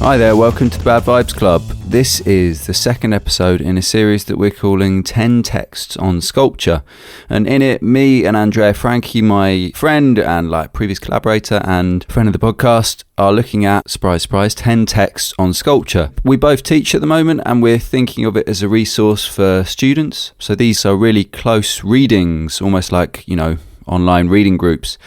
Hi there, welcome to the Bad Vibes Club. This is the second episode in a series that we're calling 10 Texts on Sculpture. And in it, me and Andrea Franchi, my friend and previous collaborator and friend of the podcast, are looking at, surprise, surprise, 10 texts on sculpture. We both teach at the moment and we're thinking of it as a resource for students. So these are really close readings, almost like, online reading groups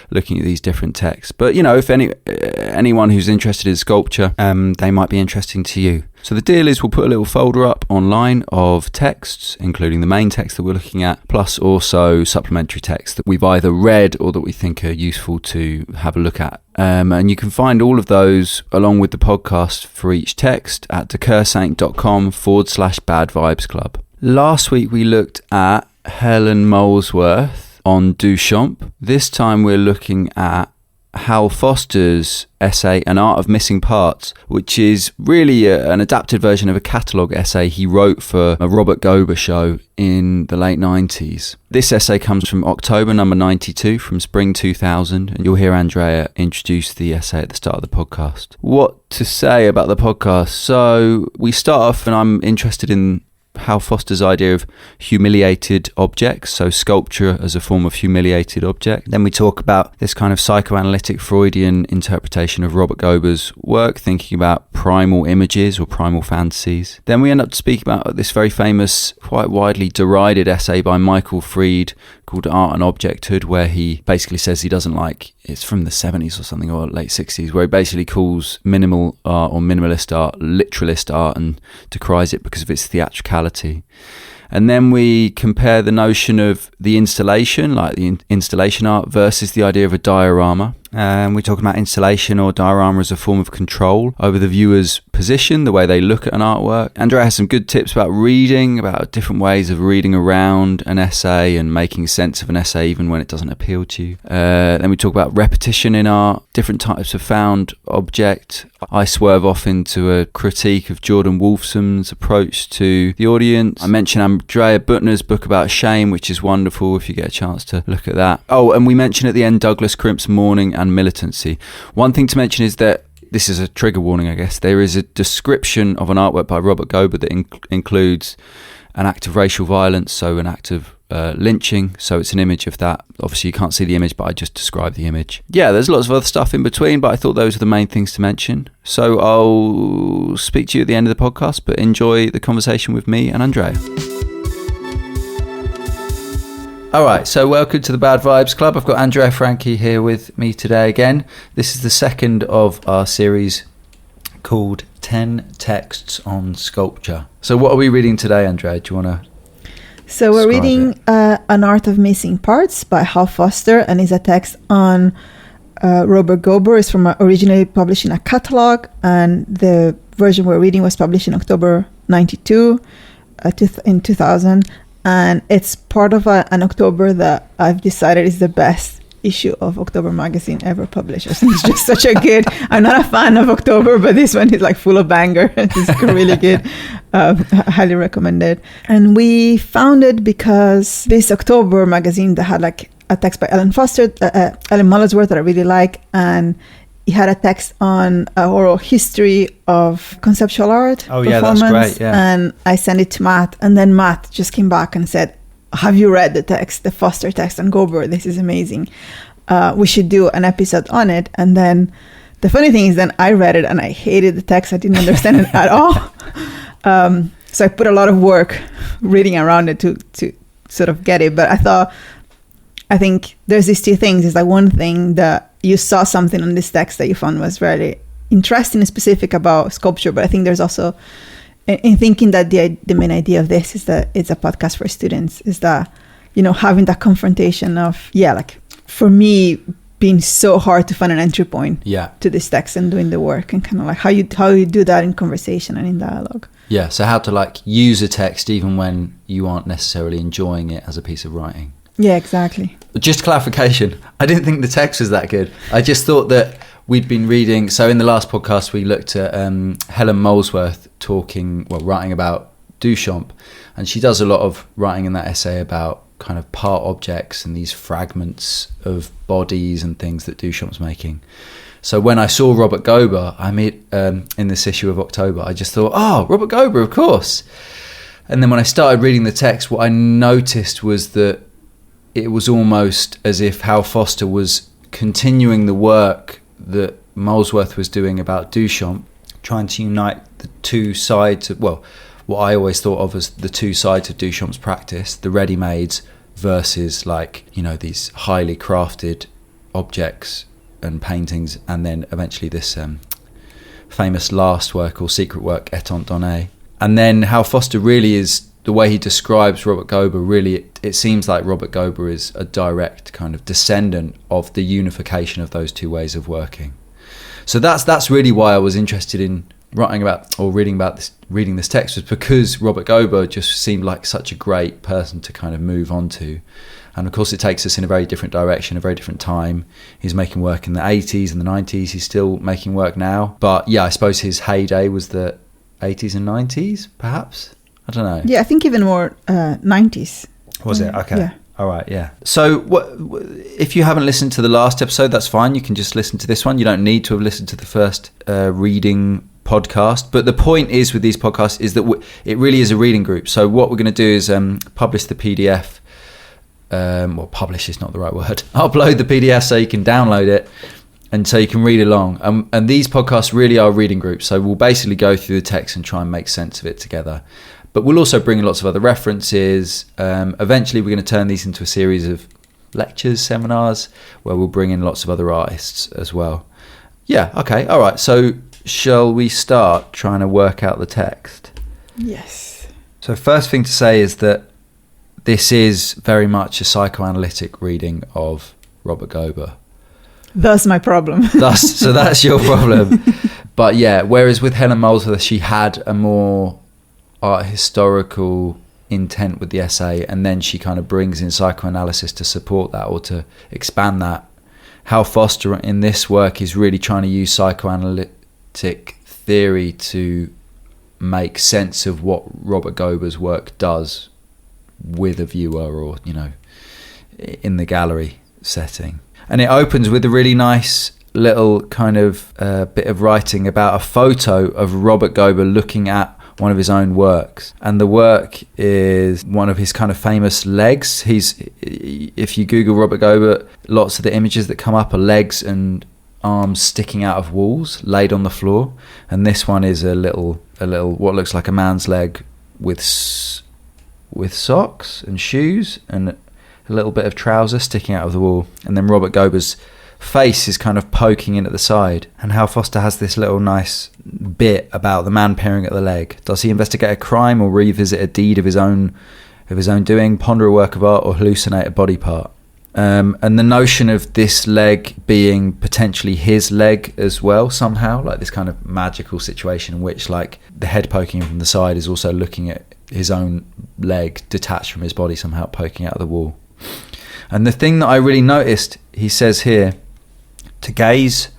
looking at these different texts. But if anyone who's interested in sculpture, they might be interesting to you. So the deal is we'll put a little folder up online of texts, including the main text that we're looking at, plus also supplementary texts that we've either read or that we think are useful to have a look at. And you can find all of those along with the podcast for each text at decurssaint.com/Bad Vibes Club. Last week we looked at Helen Molesworth on Duchamp. This time we're looking at Hal Foster's essay, An Art of Missing Parts, which is really an adapted version of a catalogue essay he wrote for a Robert Gober show in the late 90s. This essay comes from October number 92 from spring 2000, and you'll hear Andrea introduce the essay at the start of the podcast. What to say about the podcast? So we start off, and I'm interested in Hal Foster's idea of humiliated objects, so sculpture as a form of humiliated object. Then we talk about this kind of psychoanalytic Freudian interpretation of Robert Gober's work, thinking about primal images or primal fantasies. Then we end up speaking about this very famous, quite widely derided essay by Michael Fried called Art and Objecthood, where he basically says he doesn't like, it's from the 70s or something, or late 60s, where he basically calls minimal art or minimalist art literalist art and decries it because of its theatricality. And then we compare the notion of the installation, like the installation art, versus the idea of a diorama. And we're talking about installation or diorama as a form of control over the viewer's position, the way they look at an artwork. Andrea has some good tips about reading, about different ways of reading around an essay and making sense of an essay even when it doesn't appeal to you. Then we talk about repetition in art, different types of found object. I swerve off into a critique of Jordan Wolfson's approach to the audience. I mentioned Andrea Butner's book about shame, which is wonderful if you get a chance to look at that. Oh, and we mentioned at the end Douglas Crimp's Mourning and Militancy. One thing to mention is that this is a trigger warning, I guess. There is a description of an artwork by Robert Gober that includes an act of racial violence, so an act of lynching. So it's an image of that. Obviously, you can't see the image, but I just described the image. Yeah, there's lots of other stuff in between, but I thought those are the main things to mention. So I'll speak to you at the end of the podcast, but enjoy the conversation with me and Andrea. All right, so welcome to the Bad Vibes Club. I've got Andrea Franchi here with me today again. This is the second of our series called 10 Texts on Sculpture. So what are we reading today, Andrea? Do you want to So we're reading An Art of Missing Parts by Hal Foster, and it's a text on Robert Gober. It's from originally published in a catalog, and the version we're reading was published in October 92 in 2000. And it's part of an October that I've decided is the best issue of October magazine ever published. I think it's just such a good, I'm not a fan of October, but this one is full of banger. It's really good. I highly recommend it. And we found it because this October magazine that had a text by Ellen Molesworth that I really like, and he had a text on oral history of conceptual art. Oh, yeah, that's great. Yeah. And I sent it to Matt, and then Matt just came back and said, have you read the Foster text on Gober? This is amazing. We should do an episode on it. And then the funny thing is then I read it and I hated the text. I didn't understand it at all. So I put a lot of work reading around it to sort of get it. But I think there's these two things. Is one thing that you saw something on this text that you found was very interesting and specific about sculpture, but I think there's also, in thinking that the main idea of this is that it's a podcast for students, is that, having that confrontation of, for me, being so hard to find an entry point to this text and doing the work, and kind of how you do that in conversation and in dialogue. Yeah, so how to use a text even when you aren't necessarily enjoying it as a piece of writing. Yeah, exactly. Just clarification, I didn't think the text was that good. I just thought that we'd been reading, so in the last podcast we looked at Helen Molesworth writing about Duchamp, and she does a lot of writing in that essay about kind of part objects and these fragments of bodies and things that Duchamp's making. So when I saw Robert Gober, in this issue of October, I just thought, oh, Robert Gober, of course. And then when I started reading the text, what I noticed was that it was almost as if Hal Foster was continuing the work that Molesworth was doing about Duchamp, trying to unite the two sides of, well, what I always thought of as the two sides of Duchamp's practice, the ready-mades versus these highly crafted objects and paintings, and then eventually this famous last work or secret work, Étant donné. And then Hal Foster really is, the way he describes Robert Gober, really it seems like Robert Gober is a direct kind of descendant of the unification of those two ways of working. So that's really why I was interested in writing about or reading this text, was because Robert Gober just seemed like such a great person to kind of move on to. And of course it takes us in a very different direction, a very different time. He's making work in the 80s and the 90s. He's still making work now. But yeah, I suppose his heyday was the 80s and 90s, perhaps? I don't know. Yeah, I think even more 90s. Was it? Okay. Yeah. All right, yeah. So if you haven't listened to the last episode, that's fine. You can just listen to this one. You don't need to have listened to the first reading podcast. But the point is with these podcasts is that it really is a reading group. So what we're going to do is publish the PDF. Publish is not the right word. Upload the PDF so you can download it and so you can read along. And these podcasts really are reading groups. So we'll basically go through the text and try and make sense of it together. But we'll also bring in lots of other references. Eventually, we're going to turn these into a series of lectures, seminars, where we'll bring in lots of other artists as well. Yeah, okay, all right. So shall we start trying to work out the text? Yes. So first thing to say is that this is very much a psychoanalytic reading of Robert Gober. Thus my problem. So that's your problem. But yeah, whereas with Helen Molesworth, she had a more art historical intent with the essay, and then she kind of brings in psychoanalysis to support that or to expand that. Hal Foster in this work is really trying to use psychoanalytic theory to make sense of what Robert Gober's work does with a viewer or, in the gallery setting. And it opens with a really nice little kind of bit of writing about a photo of Robert Gober looking at one of his own works, and the work is one of his kind of famous legs. If you Google Robert Gober, lots of the images that come up are legs and arms sticking out of walls laid on the floor, and this one is a little what looks like a man's leg with socks and shoes and a little bit of trouser sticking out of the wall, and then Robert Gober's face is kind of poking in at the side, and Hal Foster has this little nice bit about the man peering at the leg. Does he investigate a crime or revisit a deed of his own doing, ponder a work of art, or hallucinate a body part? And the notion of this leg being potentially his leg as well somehow, like this kind of magical situation in which like the head poking from the side is also looking at his own leg detached from his body somehow poking out of the wall. And the thing that I really noticed, he says here, to gaze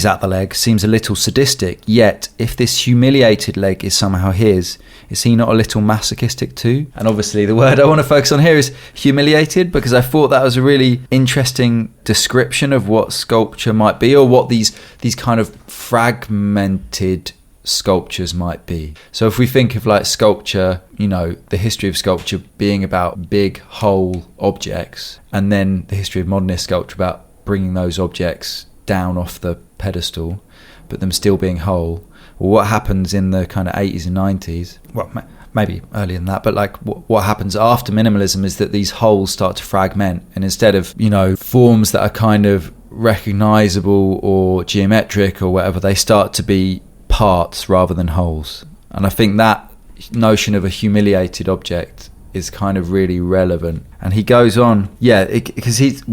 at the leg seems a little sadistic, yet if this humiliated leg is somehow his, is he not a little masochistic too? And obviously the word I want to focus on here is humiliated, because I thought that was a really interesting description of what sculpture might be, or what these kind of fragmented sculptures might be. So if we think of like sculpture, the history of sculpture being about big whole objects, and then the history of modernist sculpture about bringing those objects down off the pedestal but them still being whole. Well, what happens in the kind of 80s and 90s, well maybe earlier than that, but like what happens after minimalism is that these wholes start to fragment, and instead of forms that are kind of recognizable or geometric or whatever, they start to be parts rather than wholes. And I think that notion of a humiliated object is kind of really relevant. And he goes on, because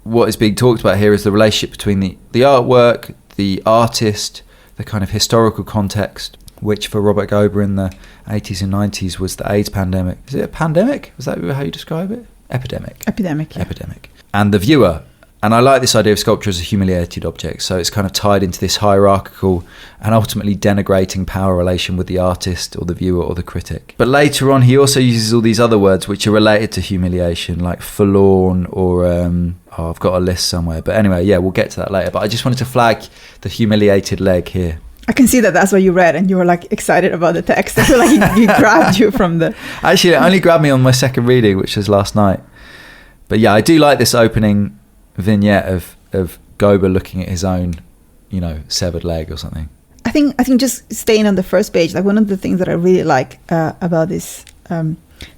what is being talked about here is the relationship between the artwork, the artist, the kind of historical context, which for Robert Gober in the 80s and 90s was the AIDS pandemic. Is it a pandemic? Was that how you describe it? Epidemic. Yeah. Epidemic. And the viewer. And I like this idea of sculpture as a humiliated object. So it's kind of tied into this hierarchical and ultimately denigrating power relation with the artist or the viewer or the critic. But later on, he also uses all these other words which are related to humiliation, like forlorn or, I've got a list somewhere. But anyway, yeah, we'll get to that later. But I just wanted to flag the humiliated leg here. I can see that that's what you read and you were like excited about the text. I feel like he grabbed you from the... Actually, it only grabbed me on my second reading, which was last night. But yeah, I do like this opening vignette of Gober looking at his own, severed leg or something. I think just staying on the first page, like one of the things that I really like about this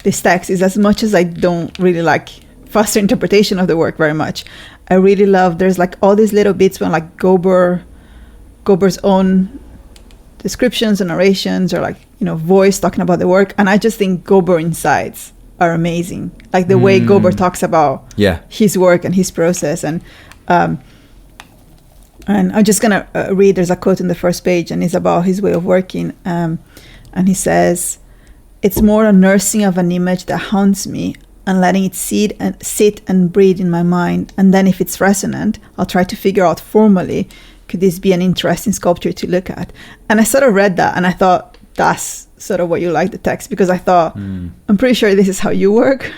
text is, as much as I don't really like Foster's interpretation of the work very much, I really love, there's like all these little bits when like Gober's own descriptions and narrations, or like voice talking about the work, and I just think Gober insides are amazing, like the way Gober talks about his work and his process. And I'm just gonna read, there's a quote in the first page and it's about his way of working, and he says, "It's more a nursing of an image that haunts me and letting it sit and breathe in my mind, and then if it's resonant, I'll try to figure out formally, could this be an interesting sculpture to look at?" And I sort of read that and I thought, that's sort of what you like the text, because I thought, I'm pretty sure this is how you work.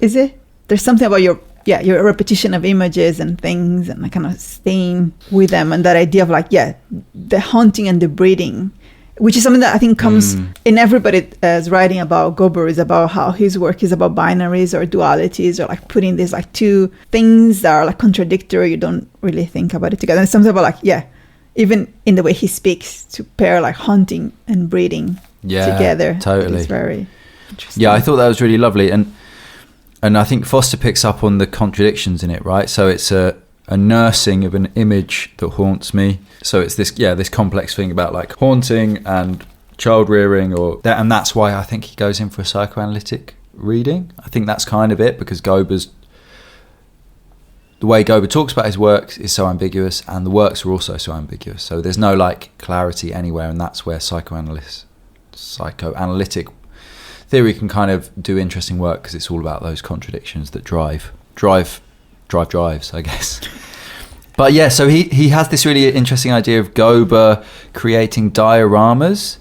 Is it? There's something about your repetition of images and things and like kind of staying with them, and that idea of like, the haunting and the breathing, which is something that I think comes in everybody's writing about Gober, is about how his work is about binaries or dualities, or like putting these like two things that are like contradictory, you don't really think about it together. And it's something about like, even in the way he speaks, to pair like haunting and breathing together. Totally. It's very interesting. Yeah, I thought that was really lovely. And I think Foster picks up on the contradictions in it, right? So it's a nursing of an image that haunts me. So it's this complex thing about like haunting and child rearing, and that's why I think he goes in for a psychoanalytic reading. I think that's kind of it, because the way Gober talks about his works is so ambiguous, and the works are also so ambiguous. So there's no like clarity anywhere, and that's where psychoanalytic theory can kind of do interesting work, because it's all about those contradictions that drives, I guess. But yeah, so he has this really interesting idea of Gober creating dioramas.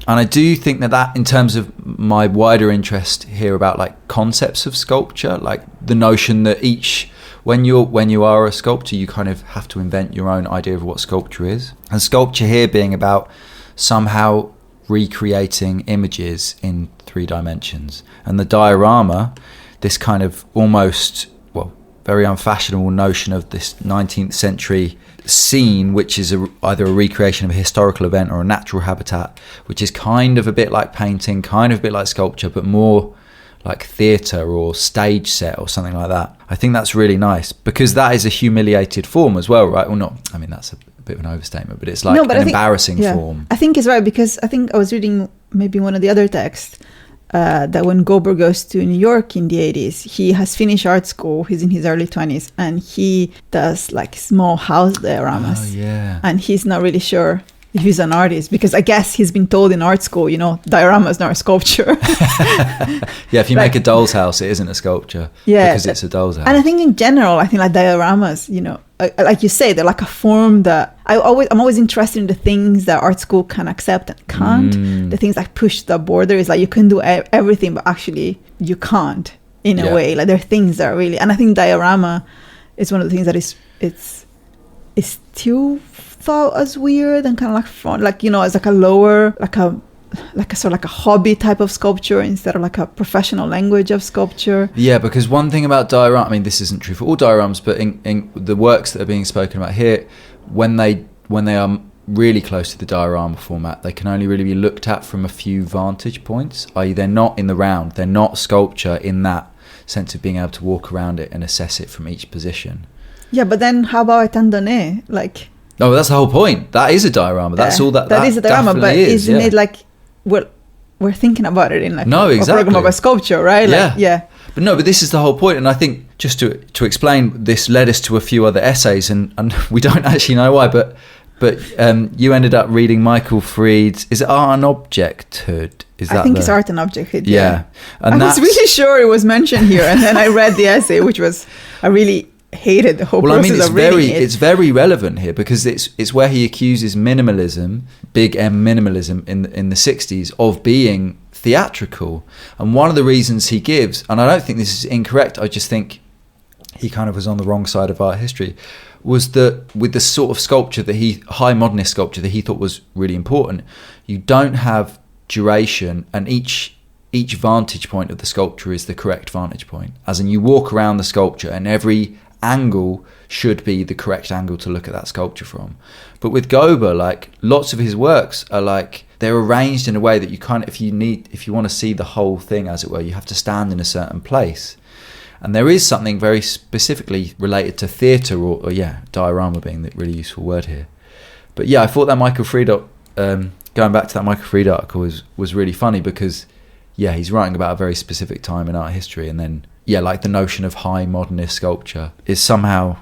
And I do think that in terms of my wider interest here about like concepts of sculpture, like the notion that when you are a sculptor, you kind of have to invent your own idea of what sculpture is. And sculpture here being about somehow recreating images in 3 dimensions. And the diorama, this kind of almost, very unfashionable notion of this 19th century scene, which is either a recreation of a historical event or a natural habitat, which is kind of a bit like painting, kind of a bit like sculpture, but more like theatre or stage set or something like that. I think that's really nice, because that is a humiliated form as well, right? Well, not, I mean, that's a bit of an overstatement, but it's like embarrassing form. I think it's right, because I think I was reading maybe one of the other texts that when Gober goes to New York in the 80s, he has finished art school, he's in his early 20s, and he does like small house dioramas. And he's not really sure if he's an artist, because I guess he's been told in art school, dioramas not a sculpture. If you make a doll's house, it isn't a sculpture, because it's a doll's house. And I think in general, I think like dioramas, like you say, they're like a form that I'm always interested in the things that art school can accept and can't. The things that push the border is like you can do everything, but actually you can't in a way. Like there are things that are really, and I think diorama is one of the things that it's still thought as weird and kind of like fun, like as like a lower, like a sort of like a hobby type of sculpture instead of like a professional language of sculpture. Yeah, because one thing about diorama, I mean, this isn't true for all dioramas, but in the works that are being spoken about here, when they are really close to the diorama format, they can only really be looked at from a few vantage points, i.e. they're not in the round, they're not sculpture in that sense of being able to walk around it and assess it from each position. Yeah, but then how about a tendone? Like, no, that's the whole point. That is a diorama. That's all that is a diorama, but isn't it like we're thinking about it in like a program of a sculpture, right? Like, But this is the whole point. And I think just to explain, this led us to a few other essays, and we don't actually know why, but you ended up reading Michael Fried's, is it Art and Objecthood? I think it's Art and Objecthood. Yeah. And I was really sure it was mentioned here, and then I read the essay, which was a really hated the whole process of reading it. It's very relevant here because it's where he accuses minimalism, big M minimalism in the 60s, of being theatrical. And one of the reasons he gives, and I don't think this is incorrect, I just think he kind of was on the wrong side of art history, was that with the sort of sculpture that high modernist sculpture that he thought was really important, you don't have duration, and each vantage point of the sculpture is the correct vantage point. As in, you walk around the sculpture and every angle should be the correct angle to look at that sculpture from. But with Gober, like, lots of his works are like, they're arranged in a way that you kind of, if you want to see the whole thing, as it were, you have to stand in a certain place. And there is something very specifically related to theatre, or diorama being the really useful word here. But yeah, I thought that Michael Fried, going back to that Michael Fried article, was really funny because, yeah, he's writing about a very specific time in art history, and then, yeah, like the notion of high modernist sculpture is somehow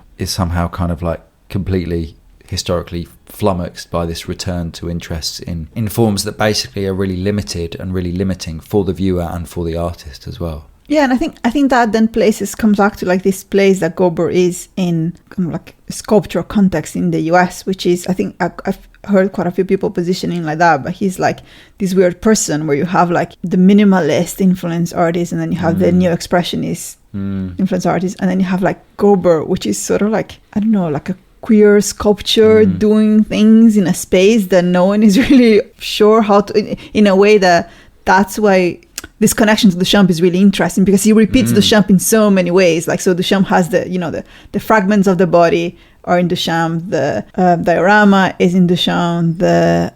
kind of like completely historically flummoxed by this return to interests in forms that basically are really limited and really limiting for the viewer and for the artist as well. Yeah, and I think that then comes back to like this place that Gober is in, kind of like sculptural context in the US, which is, I think I've heard quite a few people positioning like that, but he's like this weird person where you have like the minimalist influence artist, and then you have the neo-expressionist influence artist, and then you have like Gober, which is sort of like, I don't know, like a queer sculpture doing things in a space that no one is really sure how to, in a way that's why this connection to Duchamp is really interesting, because he repeats Duchamp in so many ways. Like, so Duchamp has the fragments of the body are in Duchamp, the diorama is in Duchamp, the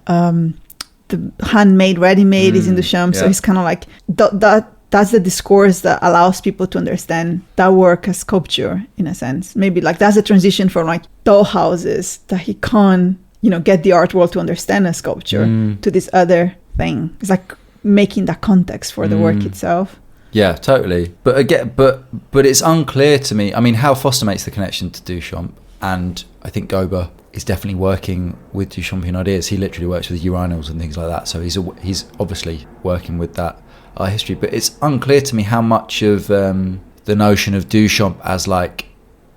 handmade, ready-made is in Duchamp. Yeah. So he's kind of like, that's the discourse that allows people to understand that work as sculpture, in a sense. Maybe like that's a transition from like dollhouses that he can't, get the art world to understand as sculpture to this other thing. It's like making that context for the work itself. Yeah, totally. But again, but it's unclear to me. I mean, Hal Foster makes the connection to Duchamp, and I think Gober is definitely working with Duchampian ideas. He literally works with urinals and things like that. So he's obviously working with that art history. But it's unclear to me how much of the notion of Duchamp as like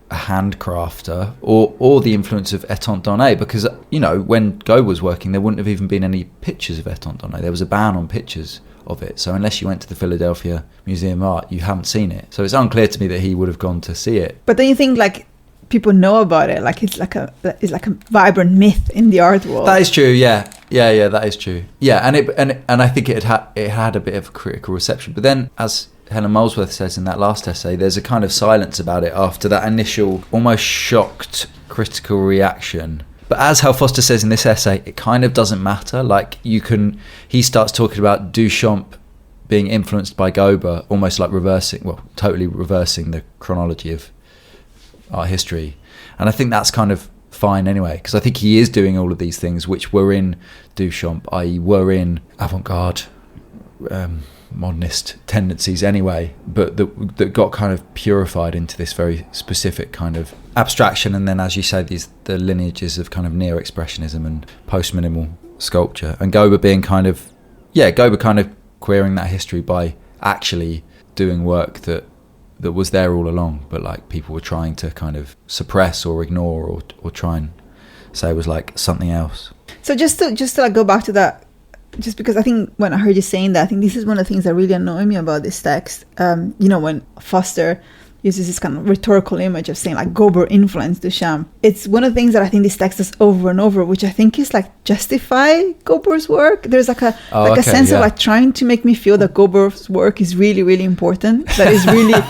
a handcrafter or the influence of Étant Donné, because when Gober was working, there wouldn't have even been any pictures of Étant Donné. There was a ban on pictures of it, so unless you went to the Philadelphia Museum of Art, you haven't seen it. So it's unclear to me that he would have gone to see it. But then you think like people know about it, like it's like a vibrant myth in the art world. That is true. Yeah, that is true. Yeah, and I think it had a bit of a critical reception. But then, as Helen Molesworth says in that last essay, there's a kind of silence about it after that initial almost shocked critical reaction. But as Hal Foster says in this essay, it kind of doesn't matter. Like, he starts talking about Duchamp being influenced by Gober, almost like totally reversing the chronology of art history. And I think that's kind of fine anyway, because I think he is doing all of these things which were in Duchamp, i.e. were in avant-garde, modernist tendencies anyway, but that got kind of purified into this very specific kind of abstraction. And then, as you say, the lineages of kind of neo-expressionism and post-minimal sculpture, and Gober being kind of queering that history by actually doing work that was there all along, but like people were trying to kind of suppress or ignore or try and say it was like something else. So just to like go back to that, just because I think when I heard you saying that, I think this is one of the things that really annoy me about this text. When Foster uses this kind of rhetorical image of saying like Gober influenced Duchamp, it's one of the things that I think this text does over and over, which I think is like justify Gober's work. There's like a sense of like trying to make me feel that Gober's work is really, really important. That is really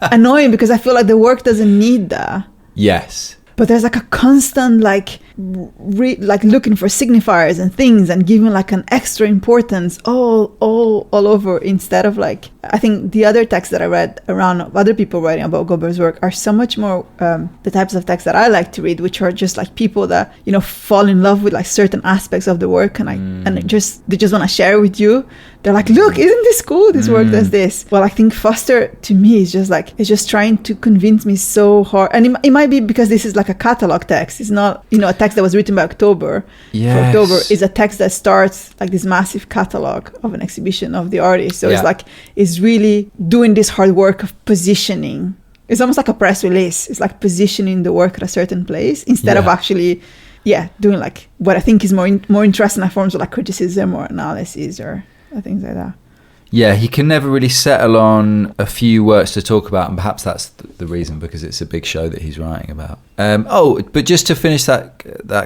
annoying, because I feel like the work doesn't need that. Yes. But there's like a constant like looking for signifiers and things and giving like an extra importance all over, instead of like, I think the other texts that I read around of other people writing about Gober's work are so much more the types of texts that I like to read, which are just like people that fall in love with like certain aspects of the work, and they just want to share with you. They're like, look, isn't this cool? This work does this. Well, I think Foster to me is just trying to convince me so hard, and it might be because this is like a catalog text. It's not a text that was written by October. Yes. For October is a text that starts like this massive catalog of an exhibition of the artist. So it's like, it's really doing this hard work of positioning it's almost like a press release. It's like positioning the work at a certain place instead of actually, doing like what I think is more interesting forms of like criticism or analysis or things like that. Yeah, he can never really settle on a few works to talk about, and perhaps that's the reason, because it's a big show that he's writing about. But just to finish that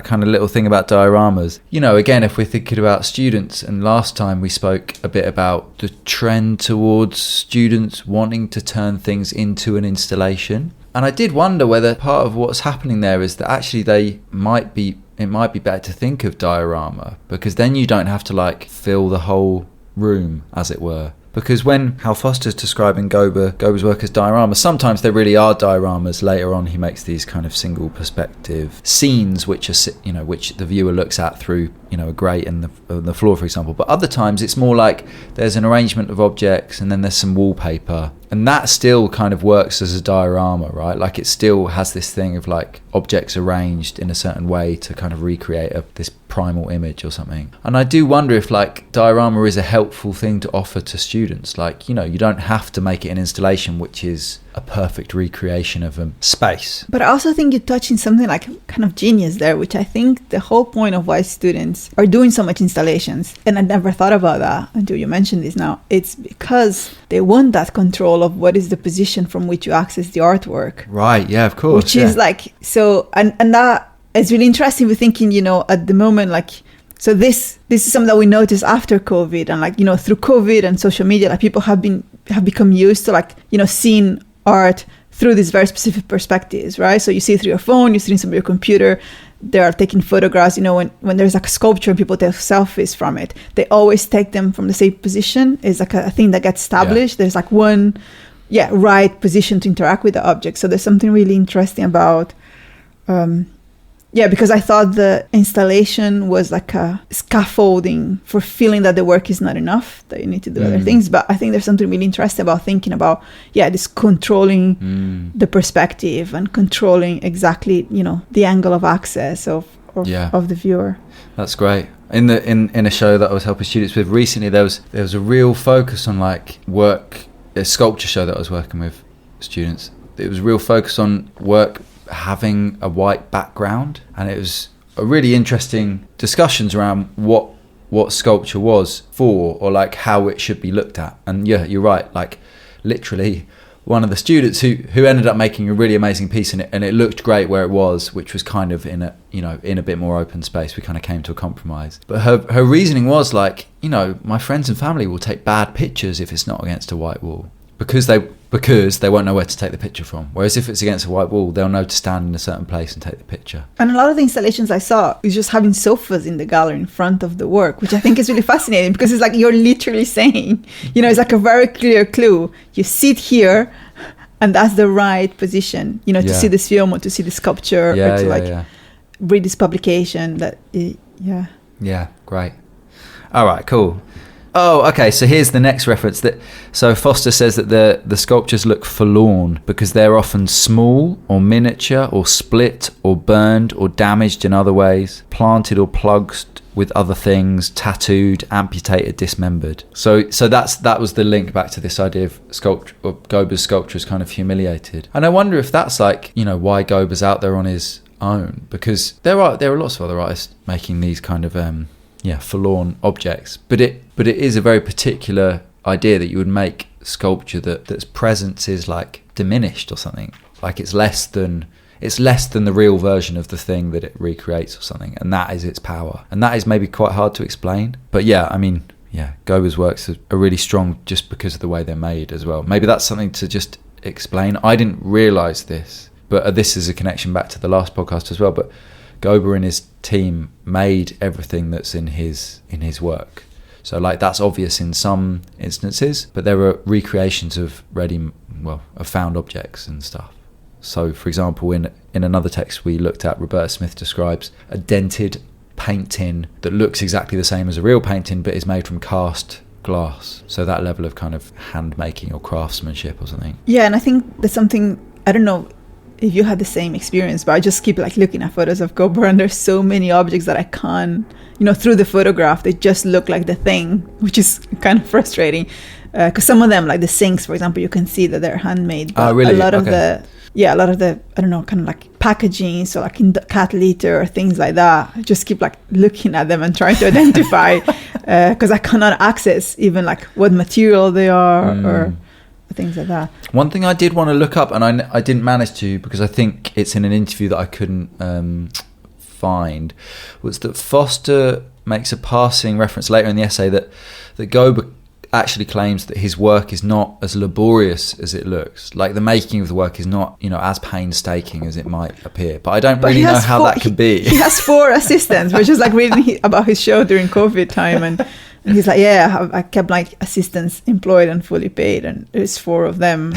kind of little thing about dioramas, you know, again, if we're thinking about students, and last time we spoke a bit about the trend towards students wanting to turn things into an installation. And I did wonder whether part of what's happening there is that actually it might be better to think of diorama, because then you don't have to like fill the whole room, as it were. Because when Hal Foster's describing Gober's work as dioramas, sometimes there really are dioramas. Later on, he makes these kind of single perspective scenes, which the viewer looks at through, you know, a grate and the floor, for example. But other times, it's more like there's an arrangement of objects, and then there's some wallpaper, and that still kind of works as a diorama, right? Like it still has this thing of like objects arranged in a certain way to kind of recreate this primal image or something. And I do wonder if like diorama is a helpful thing to offer to students. Like, you know, you don't have to make it an installation which is a perfect recreation of a space. But I also think you're touching something like kind of genius there, which I think the whole point of why students are doing so much installations, and I never thought about that until you mentioned this now, it's because they want that control of what is the position from which you access the artwork. Right, yeah, of course. Which is like, so, and that is really interesting. We're thinking, you know, at the moment, like, so this is something that we noticed after COVID, and like, you know, through COVID and social media, like people have become used to like, you know, seeing art through these very specific perspectives, right? So you see it through your phone, you see it through your computer, they are taking photographs, you know, when there's like a sculpture and people take selfies from it, they always take them from the same position. It's like a thing that gets established. There's like one, right position to interact with the object. So there's something really interesting about, because I thought the installation was like a scaffolding for feeling that the work is not enough, that you need to do other things. But I think there's something really interesting about thinking about, this controlling the perspective and controlling exactly, you know, the angle of access of the viewer. That's great. In a show that I was helping students with recently, there was a real focus on like a sculpture show that I was working with students. It was a real focus on work having a white background, and it was a really interesting discussions around what sculpture was for, or like how it should be looked at. And yeah, you're right, like literally one of the students who ended up making a really amazing piece in it, and it looked great where it was, which was kind of in a bit more open space. We kind of came to a compromise, but her reasoning was like, you know, my friends and family will take bad pictures if it's not against a white wall, because they won't know where to take the picture from. Whereas if it's against a white wall, they'll know to stand in a certain place and take the picture. And a lot of the installations I saw is just having sofas in the gallery in front of the work, which I think is really fascinating, because it's like you're literally saying, you know, it's like a very clear clue. You sit here and that's the right position, you know, to see this film or to see the sculpture or to read this publication. Yeah, great. All right, cool. Oh, okay, so here's the next reference. So Foster says that the sculptures look forlorn because they're often small or miniature or split or burned or damaged in other ways, planted or plugged with other things, tattooed, amputated, dismembered. So that was the link back to this idea of Gober's sculpture is kind of humiliated. And I wonder if that's like, you know, why Gober's out there on his own, because there are lots of other artists making these kind of forlorn objects, but it is a very particular idea that you would make sculpture that's presence is like diminished or something, like it's less than the real version of the thing that it recreates or something, and that is its power, and that is maybe quite hard to explain. But Gober's works are really strong just because of the way they're made as well. Maybe that's something to just explain. I didn't realize this, but this is a connection back to the last podcast as well, but Gober and his team made everything that's in his work. So like that's obvious in some instances, but there are recreations of found objects and stuff. So for example, in another text we looked at, Roberta Smith describes a dented paint tin that looks exactly the same as a real painting but is made from cast glass. So that level of kind of hand making or craftsmanship or something. Yeah, and I think there's something, I don't know if you had the same experience, but I just keep like looking at photos of Gober, and there's so many objects that I can't, you know, through the photograph, they just look like the thing, which is kind of frustrating. because some of them, like the sinks, for example, you can see that they're handmade. But really? A lot of Okay. a lot of the, I don't know, kind of like packaging, so like in the cat litter or things like that. I just keep like looking at them and trying to identify, because I cannot access even like what material they are or things like that. One thing I did want to look up, and I didn't manage to because I think it's in an interview that I couldn't find, was that Foster makes a passing reference later in the essay that Gober actually claims that his work is not as laborious as it looks. Like the making of the work is not, as painstaking as it might appear. But I don't really know how that could be. He has 4 assistants, which is like reading about his show during COVID time, and he's like, I kept like assistants employed and fully paid, and there's 4 of them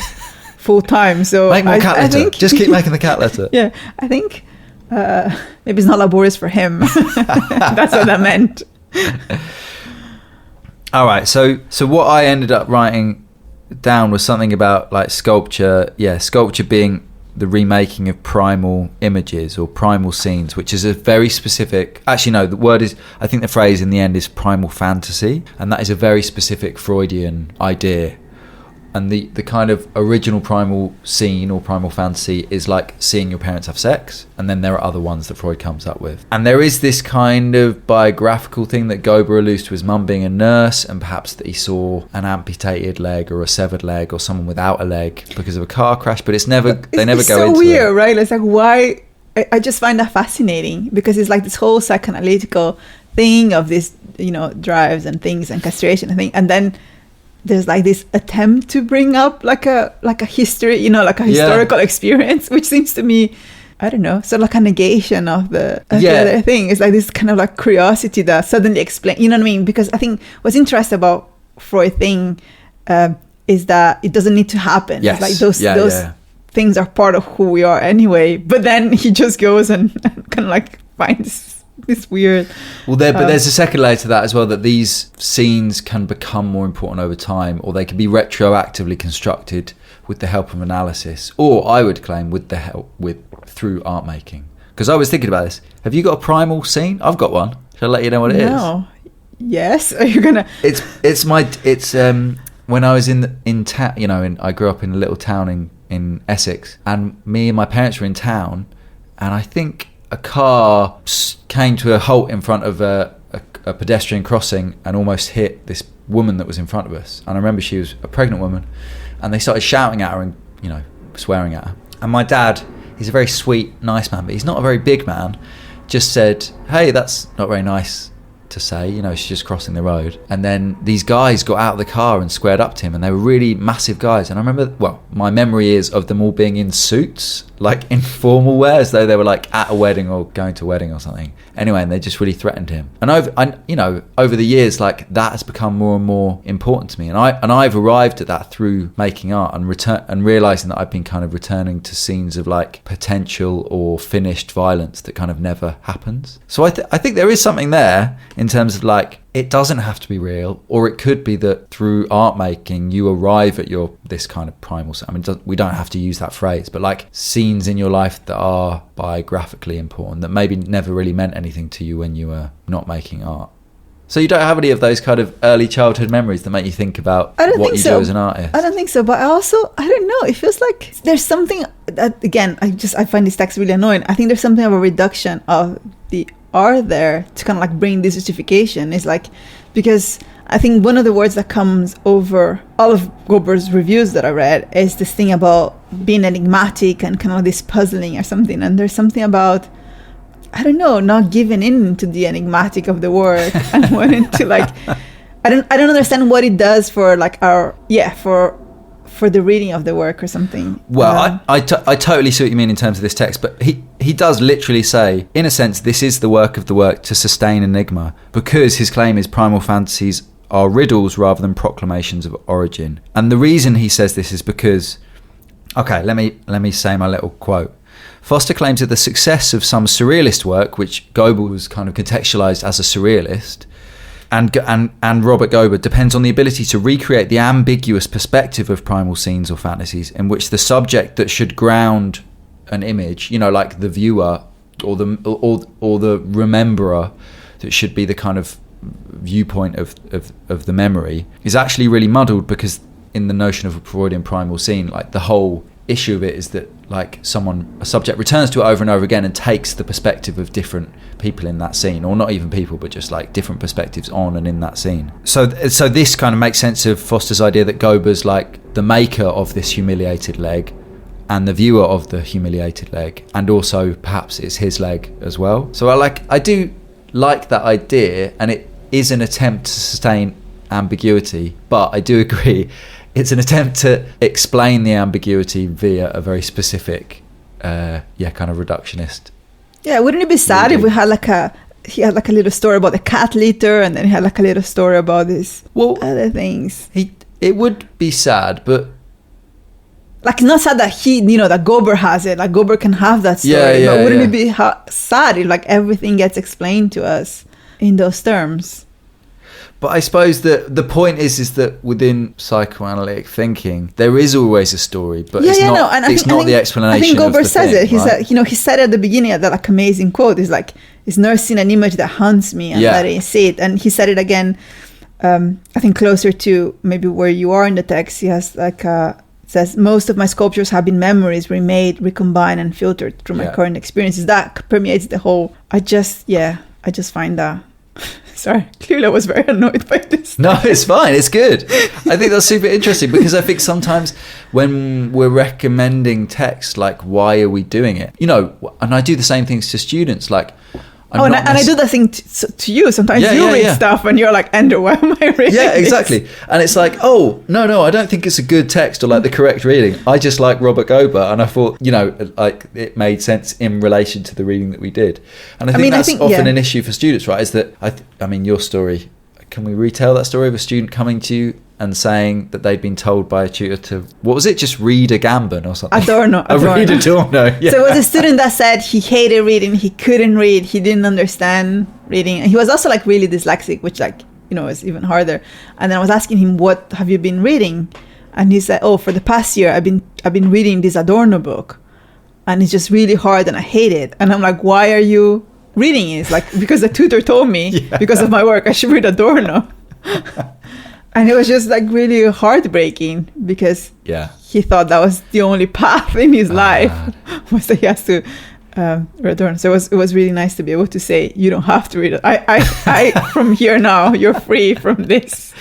full time. So make more cat litter. Just keep making the cat litter. Yeah, I think maybe it's not laborious for him. That's what that meant. All right, so what I ended up writing down was something about like sculpture. Yeah, sculpture being the remaking of primal images or primal scenes, which is a very specific. Actually, no, the word is. I think the phrase in the end is primal fantasy, and that is a very specific Freudian idea. And the kind of original primal scene or primal fantasy is like seeing your parents have sex. And then there are other ones that Freud comes up with. And there is this kind of biographical thing that Gober alludes to his mum being a nurse, and perhaps that he saw an amputated leg or a severed leg or someone without a leg because of a car crash. But it's never, they never go into it. It's so weird, right? It's like, why? I just find that fascinating because it's like this whole psychoanalytical thing of this, drives and things and castration and thing. And then there's like this attempt to bring up like a history, like a historical experience, which seems to me, I don't know, sort of like a negation of the other thing. It's like this kind of like curiosity that suddenly explains, you know what I mean? Because I think what's interesting about Freud thing is that it doesn't need to happen. Yes. Like those things are part of who we are anyway. But then he just goes and kind of like finds this weird. Well, but there's a second layer to that as well, that these scenes can become more important over time, or they can be retroactively constructed with the help of analysis, or I would claim through art making. Because I was thinking about this. Have you got a primal scene? I've got one. Shall I let you know what it is? No. Yes. Are you gonna? It's when I was in town. I grew up in a little town in Essex, and me and my parents were in town, and I think a car came to a halt in front of a pedestrian crossing and almost hit this woman that was in front of us. And I remember she was a pregnant woman, and they started shouting at her and swearing at her. And my dad, he's a very sweet, nice man, but he's not a very big man, just said, "Hey, that's not very nice to say, she's just crossing the road." And then these guys got out of the car and squared up to him, and they were really massive guys. And I remember, my memory is of them all being in suits, like in formal wear, as though they were like at a wedding or going to a wedding or something. Anyway, and they just really threatened him. And over the years, like that has become more and more important to me. And I've arrived at that through making art and realizing that I've been kind of returning to scenes of like potential or finished violence that kind of never happens. So I think there is something there in terms of like, it doesn't have to be real, or it could be that through art making you arrive at this kind of primal. I mean, we don't have to use that phrase, but like scenes in your life that are biographically important, that maybe never really meant anything to you when you were not making art. So you don't have any of those kind of early childhood memories that make you think about what you do as an artist? I don't think so, but I don't know, it feels like there's something that, again, I find this text really annoying. I think there's something of a reduction of the art there to kind of like bring this justification. It's like, because I think one of the words that comes over all of Gober's reviews that I read is this thing about being enigmatic and kind of this puzzling or something. And there's something about, I don't know, not giving in to the enigmatic of the work and wanting to like, I don't understand what it does for like for the reading of the work or something. Well, I totally see what you mean in terms of this text, but he does literally say, in a sense, this is the work of the work to sustain enigma, because his claim is primal fantasies are riddles rather than proclamations of origin. And the reason he says this is because, okay, let me say my little quote. Foster claims that the success of some surrealist work, which Gober was kind of contextualized as a surrealist, and Robert Gober, depends on the ability to recreate the ambiguous perspective of primal scenes or fantasies in which the subject that should ground an image, like the viewer or the rememberer, that should be the kind of viewpoint of the memory is actually really muddled, because in the notion of a Freudian primal scene, like the whole issue of it is that like a subject returns to it over and over again and takes the perspective of different people in that scene, or not even people, but just like different perspectives on and in that scene. So this kind of makes sense of Foster's idea that Gober's like the maker of this humiliated leg and the viewer of the humiliated leg, and also perhaps it's his leg as well. So I do like that idea, and it is an attempt to sustain ambiguity, but I do agree it's an attempt to explain the ambiguity via a very specific kind of reductionist. Yeah, wouldn't it be sad if we had he had like a little story about the cat litter, and then he had like a little story about these other things? It would be sad, but like, not sad that that Gober has it, like Gober can have that story, but wouldn't it be sad if like everything gets explained to us in those terms? But I suppose that the point is that within psychoanalytic thinking, there is always a story, but it's not the explanation. I think Gober says thing, it. He said, he said at the beginning of that like amazing quote, "Is like, it's nursing an image that haunts me and letting it see it." And he said it again, I think closer to maybe where you are in the text. He has like says, "Most of my sculptures have been memories remade, recombined, and filtered through my current experiences." That permeates the whole. I just find that. Sorry, clearly I was very annoyed by this. No, it's fine. It's good. I think that's super interesting, because I think sometimes when we're recommending text, like, why are we doing it? And I do the same things to students, like, I do the thing to you. Sometimes you read stuff and you're like, Andrew, why am I reading Yeah, exactly. This? And it's like, oh, no, I don't think it's a good text or like the correct reading. I just like Robert Gober, and I thought, like it made sense in relation to the reading that we did. And I think that's often an issue for students, right? Is that, I mean, your story, can we retell that story of a student coming to you and saying that they'd been told by a tutor to, what was it, just read a Gambon or something? Adorno. Read Adorno, yeah. So it was a student that said he hated reading, he couldn't read, he didn't understand reading. And he was also like really dyslexic, which like, is even harder. And then I was asking him, what have you been reading? And he said, for the past year, I've been reading this Adorno book. And it's just really hard and I hate it. And I'm like, why are you reading it? It's like, because the tutor told me, because of my work, I should read Adorno. And it was just like really heartbreaking, because he thought that was the only path in his life, was that he has to return. So it was really nice to be able to say, you don't have to read it. I from here now, you're free from this.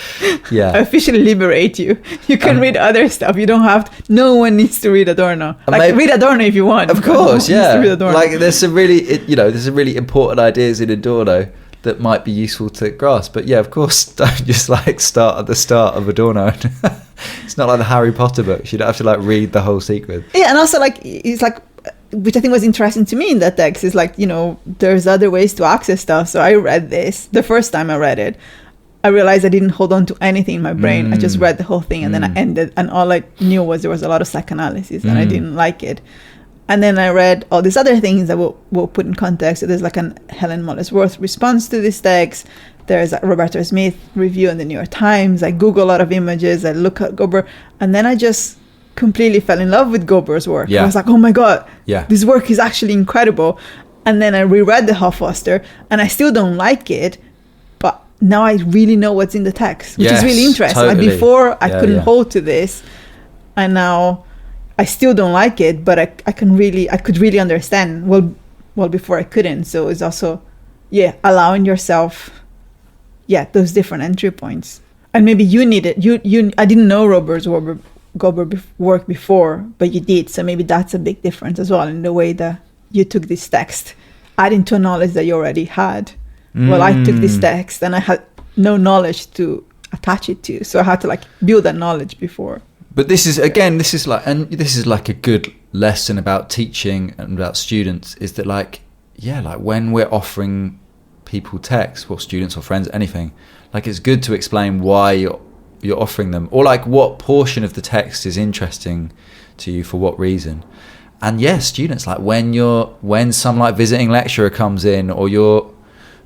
I officially liberate you. You can read other stuff. You don't have to, no one needs to read Adorno. Like, read Adorno if you want. Of course, Like there's some really important ideas in Adorno that might be useful to grasp, but of course, don't just like start at the start of Adorno. It's not like the Harry Potter books. You don't have to like read the whole sequence. And also like it's like, which I think was interesting to me in that text, is like, there's other ways to access stuff. So I read this the first time I read it. I realized I didn't hold on to anything in my brain. I just read the whole thing, and then I ended, and all I knew was there was a lot of psychoanalysis, and I didn't like it. And then I read all these other things that we'll put in context. So there's like an Helen Molesworth response to this text. There's a Roberto Smith review in the New York Times. I Google a lot of images. I look at Gober. And then I just completely fell in love with Gober's work. I was like, oh my God, this work is actually incredible. And then I reread the Foster, and I still don't like it. But now I really know what's in the text, which is really interesting. Totally. Like before, I couldn't hold to this. And now I still don't like it, but I could really understand. Well, before I couldn't. So it's also, allowing yourself, those different entry points. And maybe you need it. I didn't know Robert Gober work before, but you did. So maybe that's a big difference as well in the way that you took this text, adding to a knowledge that you already had. Well, I took this text and I had no knowledge to attach it to, so I had to like build that knowledge before. But this is like a good lesson about teaching and about students, is that like when we're offering people text, or students or friends, anything, like it's good to explain why you're offering them, or like what portion of the text is interesting to you for what reason. And students, like when some like visiting lecturer comes in, or your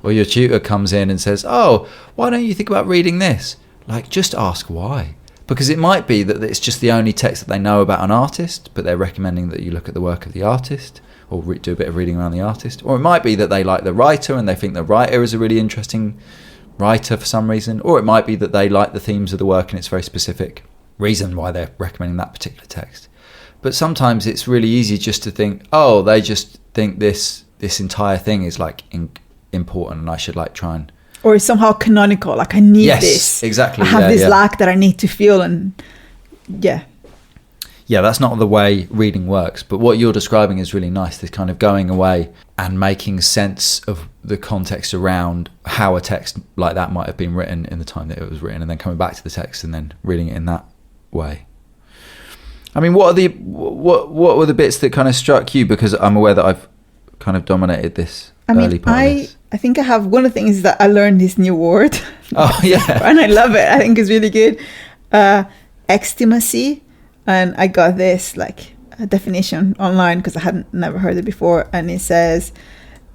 tutor comes in and says, oh, why don't you think about reading this? Like, just ask why. Because it might be that it's just the only text that they know about an artist, but they're recommending that you look at the work of the artist, or do a bit of reading around the artist. Or it might be that they like the writer and they think the writer is a really interesting writer for some reason, or it might be that they like the themes of the work and it's a very specific reason why they're recommending that particular text. But sometimes it's really easy just to think, oh, they just think this entire thing is like important and I should like try and... Or it's somehow canonical, like I need yes, this. Exactly. I have this lack that I need to feel, and yeah, that's not the way reading works. But what you're describing is really nice, this kind of going away and making sense of the context around how a text like that might have been written in the time that it was written, and then coming back to the text and then reading it in that way. I mean, what were the bits that kind of struck you? Because I'm aware that I've kind of dominated this early part of this. I think I have one of the things that I learned this new word. Oh, yeah. And I love it. I think it's really good. Extimacy. And I got this like a definition online because I hadn't never heard it before. And it says,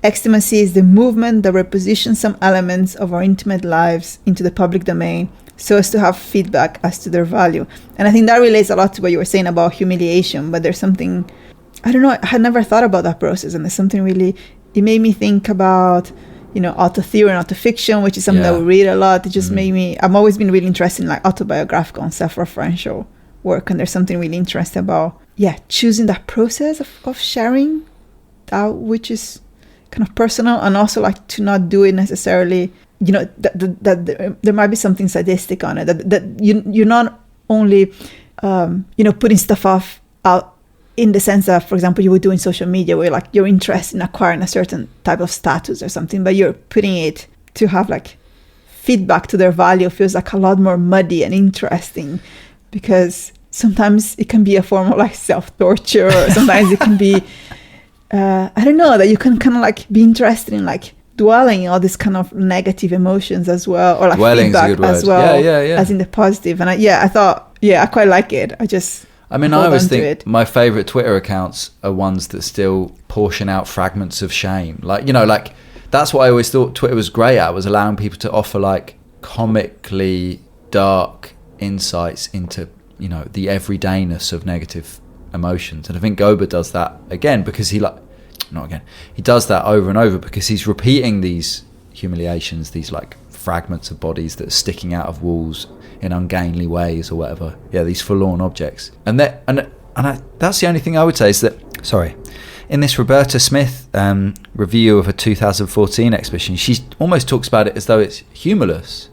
extimacy is the movement that repositions some elements of our intimate lives into the public domain so as to have feedback as to their value. And I think that relates a lot to what you were saying about humiliation. But there's something, I don't know, I had never thought about that process. And there's something really... It made me think about, auto theory and auto fiction, which is something that we read a lot. It just made me... I've always been really interested in like autobiographical and self-referential work. And there's something really interesting about, choosing that process of sharing that which is kind of personal, and also like to not do it necessarily, that there might be something sadistic on it. That you're not only, putting stuff out in the sense that, for example, you would do in social media where like you're interested in acquiring a certain type of status or something, but you're putting it to have like feedback to their value feels like a lot more muddy and interesting, because sometimes it can be a form of like self-torture, or sometimes it can be, I don't know, that you can kind of like be interested in like dwelling in all these kind of negative emotions as well, or like Dwelling's feedback as well, as in the positive. And I thought, I quite like it. I always think my favourite Twitter accounts are ones that still portion out fragments of shame. Like, that's what I always thought Twitter was great at, was allowing people to offer like comically dark insights into, the everydayness of negative emotions. And I think Gober does that again, because he does that over and over, because he's repeating these humiliations, these like fragments of bodies that are sticking out of walls in ungainly ways or whatever. These forlorn objects. And that's the only thing I would say is that, in this Roberta Smith review of a 2014 exhibition, she almost talks about it as though it's humorless.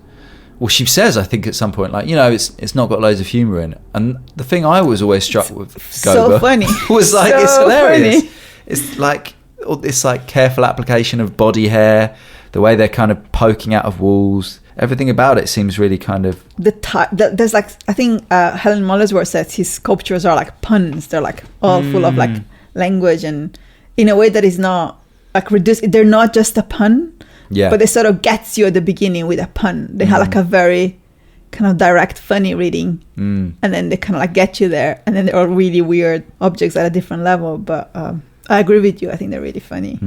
Well, she says, I think at some point, like, it's not got loads of humour in it. And the thing I was always struck with Gober funny. was like, so it's hilarious. Funny. It's like all this like careful application of body hair, the way they're kind of poking out of walls. Everything about it seems really kind of... There's like, I think Helen Molesworth says his sculptures are like puns. They're like all full of like language, and in a way that is not like reduced. They're not just a pun, but they sort of gets you at the beginning with a pun. They have like a very kind of direct, funny reading, and then they kind of like get you there, and then they're all really weird objects at a different level. But I agree with you. I think they're really funny.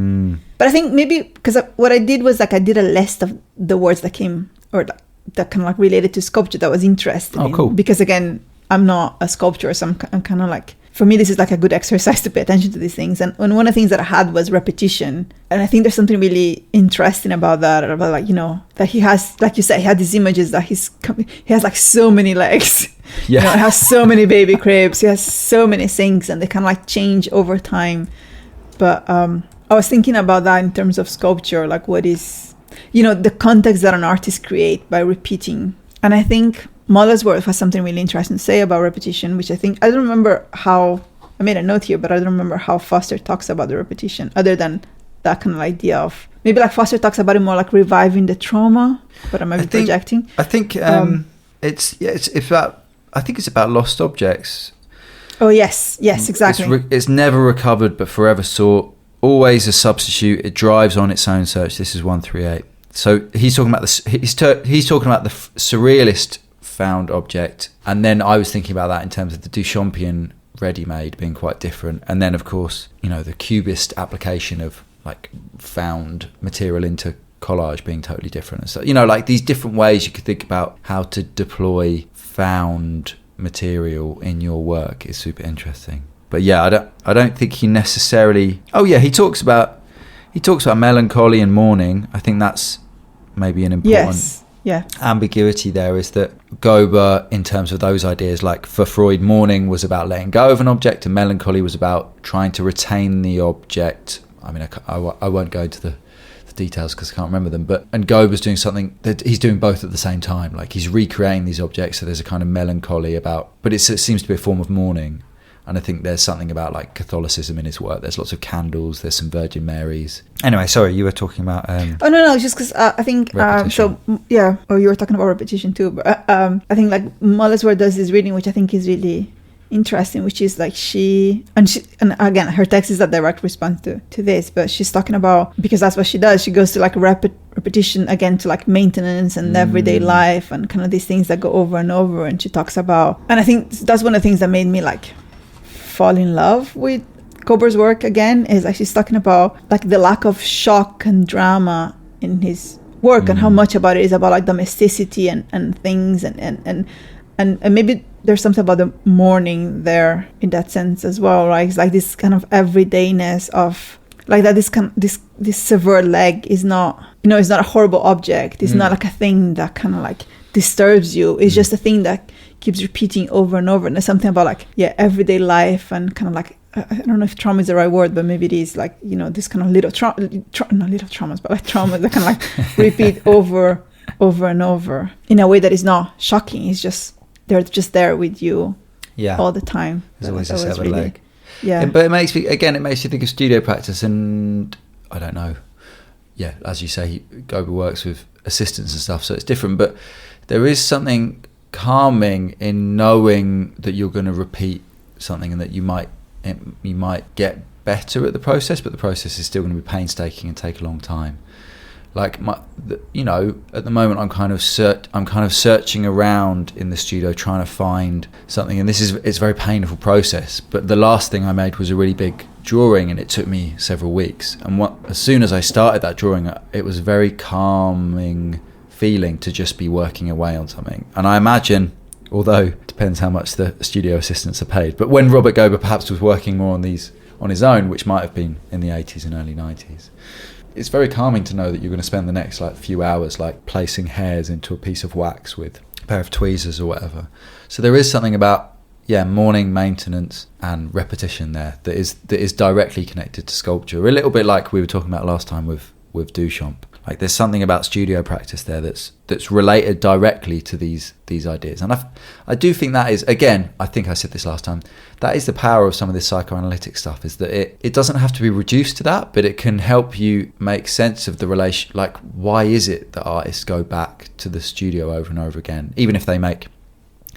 But I think maybe because what I did was like I did a list of the words that came, or that kind of like related to sculpture that was interesting. Oh, cool. Because again, I'm not a sculptor, so I'm kind of like, for me, this is like a good exercise to pay attention to these things. And one of the things that I had was repetition. And I think there's something really interesting about that, about like, that he has, like you said, he had these images that he has like so many legs. He has so many baby cribs. He has so many things, and they kind of like change over time. But I was thinking about that in terms of sculpture, like what is, the context that an artist create by repeating. And I think Molesworth has something really interesting to say about repetition, which I don't remember how, I made a note here, but I don't remember how Foster talks about the repetition, other than that kind of idea of, maybe like Foster talks about it more like reviving the trauma, but I might be projecting. I think it's about lost objects. Oh, yes, exactly. It's never recovered, but forever sought. Always a substitute. It drives on its own search. This is 138. So he's talking about he's talking about the surrealist found object, and then I was thinking about that in terms of the Duchampian ready-made being quite different, and then of course the Cubist application of like found material into collage being totally different. And so like these different ways you could think about how to deploy found material in your work is super interesting. But I don't think he necessarily... he talks about melancholy and mourning. I think that's maybe an important ambiguity there is that Gober, in terms of those ideas, like for Freud, mourning was about letting go of an object, and melancholy was about trying to retain the object. I mean, I won't go into the details because I can't remember them, and Gober's doing something that he's doing both at the same time. Like, he's recreating these objects, so there's a kind of melancholy about, but it seems to be a form of mourning. And I think there's something about like Catholicism in his work. There's lots of candles, there's some Virgin Marys. Anyway, sorry, you were talking about oh no, just because I think you were talking about repetition too, but I think like Molesworth does this reading which I think is really interesting, which is like she and again, her text is a direct response to this, but she's talking about, because that's what she does, she goes to like repetition again, to like maintenance and everyday life and kind of these things that go over and over, and she talks about, and I think that's one of the things that made me like fall in love with Gober's work again, is like she's talking about like the lack of shock and drama in his work, and how much about it is about like domesticity and things and maybe there's something about the mourning there in that sense as well, right? It's like this kind of everydayness of like that this severed leg is not, it's not a horrible object, it's not like a thing that kind of like disturbs you, it's just a thing that keeps repeating over and over. And there's something about like everyday life and kind of like, I don't know if trauma is the right word, but maybe it is like, this kind of little not little traumas, but like traumas that kind of like repeat over and over in a way that is not shocking. It's just, they're just there with you all the time. There's always a severed leg. Yeah. But it makes you think of studio practice, and I don't know. Yeah, as you say, Gober works with assistants and stuff, so it's different. But there is something calming in knowing that you're going to repeat something, and that you might get better at the process, but the process is still going to be painstaking and take a long time. Like at the moment I'm kind of searching around in the studio trying to find something, and it's a very painful process. But the last thing I made was a really big drawing, and it took me several weeks. And as soon as I started that drawing, it was a very calming feeling to just be working away on something. And I imagine, although it depends how much the studio assistants are paid, but when Robert Gober perhaps was working more on these on his own, which might have been in the 80s and early 90s, it's very calming to know that you're going to spend the next like few hours like placing hairs into a piece of wax with a pair of tweezers or whatever. So there is something about mourning, maintenance and repetition there that is directly connected to sculpture, a little bit like we were talking about last time with Duchamp. Like there's something about studio practice there that's related directly to these ideas. And I do think that is, again, I think I said this last time, that is the power of some of this psychoanalytic stuff, is that it doesn't have to be reduced to that, but it can help you make sense of the relation. Like, why is it that artists go back to the studio over and over again, even if they make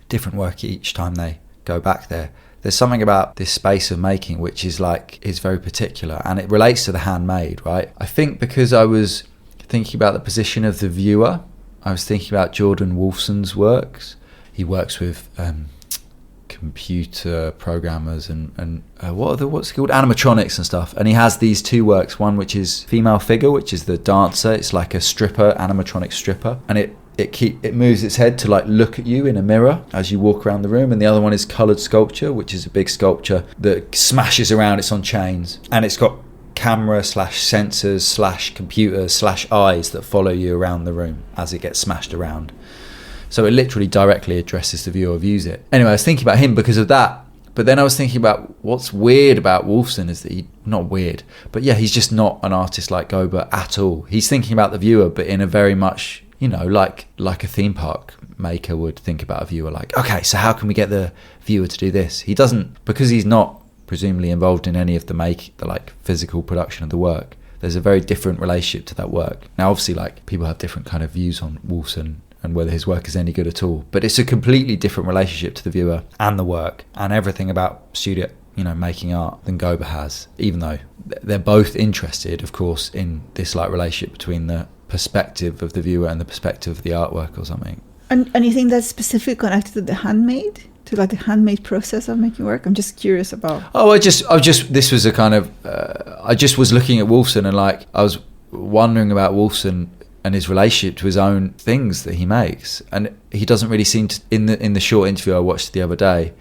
different work each time they go back there? There's something about this space of making which is very particular, and it relates to the handmade, right? I think because I was thinking about the position of the viewer, I was thinking about Jordan Wolfson's works. He works with computer programmers and what's it called, animatronics and stuff. And he has these two works, one which is female figure, which is the dancer. It's like a stripper, animatronic stripper, and it moves its head to like look at you in a mirror as you walk around the room. And the other one is coloured sculpture, which is a big sculpture that smashes around. It's on chains, and it's got camera / sensors / computers / eyes that follow you around the room as it gets smashed around. So it literally directly addresses the viewer, views it. Anyway, I was thinking about him because of that. But then I was thinking about what's weird about Wolfson is that not weird, but he's just not an artist like Gober at all. He's thinking about the viewer, but in a very much, like a theme park maker would think about a viewer, like, okay, so how can we get the viewer to do this? He doesn't, because he's not presumably involved in any of the physical production of the work. There's a very different relationship to that work. Now, obviously, like, people have different kind of views on Wolfson and whether his work is any good at all, but it's a completely different relationship to the viewer and the work and everything about studio, making art than Gober has, even though they're both interested, of course, in this like relationship between the perspective of the viewer and the perspective of the artwork or something. And you think that's specifically connected to the handmade? To like the handmade process of making work? I'm just curious about. This was a kind of, I just was looking at Wolfson and like, I was wondering about Wolfson and his relationship to his own things that he makes. And he doesn't really seem to, in the short interview I watched the other day,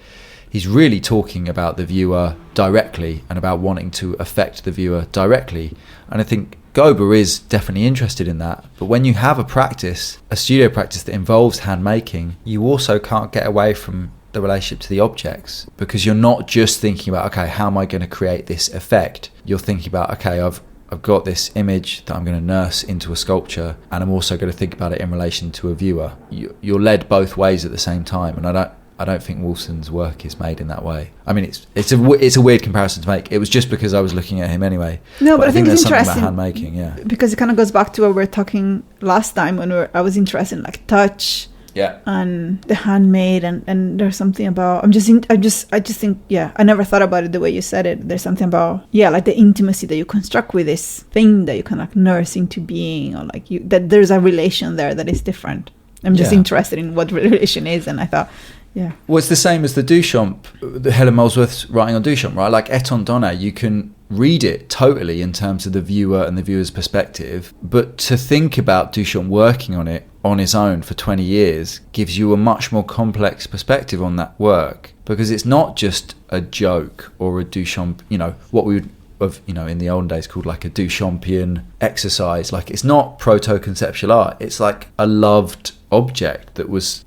he's really talking about the viewer directly and about wanting to affect the viewer directly. And I think Gober is definitely interested in that. But when you have a studio practice that involves hand making, you also can't get away from the relationship to the objects, because you're not just thinking about, okay, how am I going to create this effect? You're thinking about, okay, I've got this image that I'm going to nurse into a sculpture, and I'm also going to think about it in relation to a viewer. You're led both ways at the same time, and I don't think Wolfson's work is made in that way. I mean, it's a weird comparison to make. It was just because I was looking at him anyway. No, but I think it's there's interesting something about hand making, yeah, because it kind of goes back to what we were talking last time when I was interested in like touch. Yeah. And the handmade, and there's something about I just think, yeah, I never thought about it the way you said it. There's something about, yeah, like the intimacy that you construct with this thing that you can like nurse into being, or like that there's a relation there that is different. I'm just interested in what relation is, and I thought, yeah. Well, it's the same as the Duchamp, the Helen Molesworth's writing on Duchamp, right? Like Étant Donné, you can read it totally in terms of the viewer and the viewer's perspective, but to think about Duchamp working on it on his own for 20 years gives you a much more complex perspective on that work, because it's not just a joke or a Duchamp, what we would have, in the olden days called like a Duchampian exercise. Like, it's not proto-conceptual art. It's like a loved object that was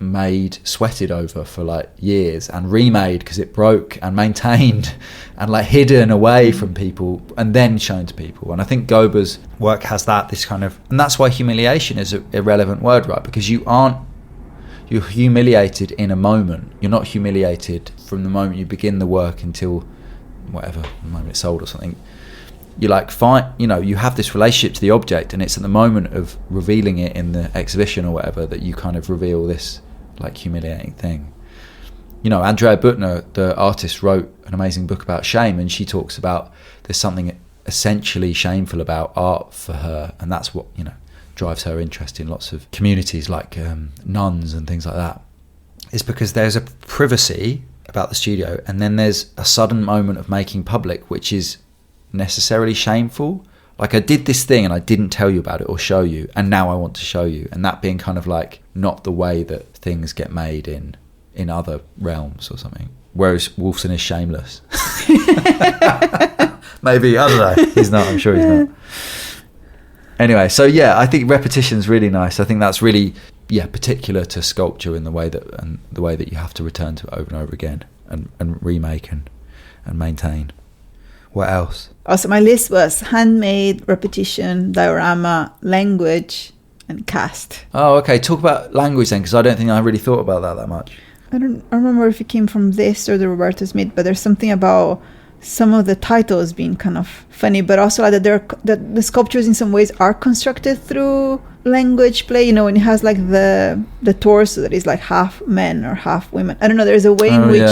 made, sweated over for like years, and remade because it broke, and maintained and like hidden away from people and then shown to people. And I think Gober's work has this kind of, and that's why humiliation is an irrelevant word, right? Because you're humiliated in a moment. You're not humiliated from the moment you begin the work until whatever, the moment it's sold or something. You're like, fine, you have this relationship to the object, and it's at the moment of revealing it in the exhibition or whatever that you kind of reveal this like humiliating thing. Andrea Buttner, the artist, wrote an amazing book about shame, and she talks about there's something essentially shameful about art for her, and that's what drives her interest in lots of communities like nuns and things like that. It's because there's a privacy about the studio, and then there's a sudden moment of making public which is necessarily shameful. Like, I did this thing and I didn't tell you about it or show you, and now I want to show you, and that being kind of like not the way that things get made in other realms or something. Whereas Wolfson is shameless. Maybe, I don't know. He's not, I'm sure he's not. Anyway, so yeah, I think repetition's really nice. I think that's really particular to sculpture in the way that you have to return to it over and over again, and remake and maintain. What else? Also, my list was handmade, repetition, diorama, language, and cast. Oh, okay. Talk about language then, because I don't think I really thought about that much. I remember if it came from this or the Roberto Smith, but there's something about some of the titles being kind of funny, but also like that the sculptures in some ways are constructed through language play. When it has like the torso that is like half men or half women. I don't know. There's a way in which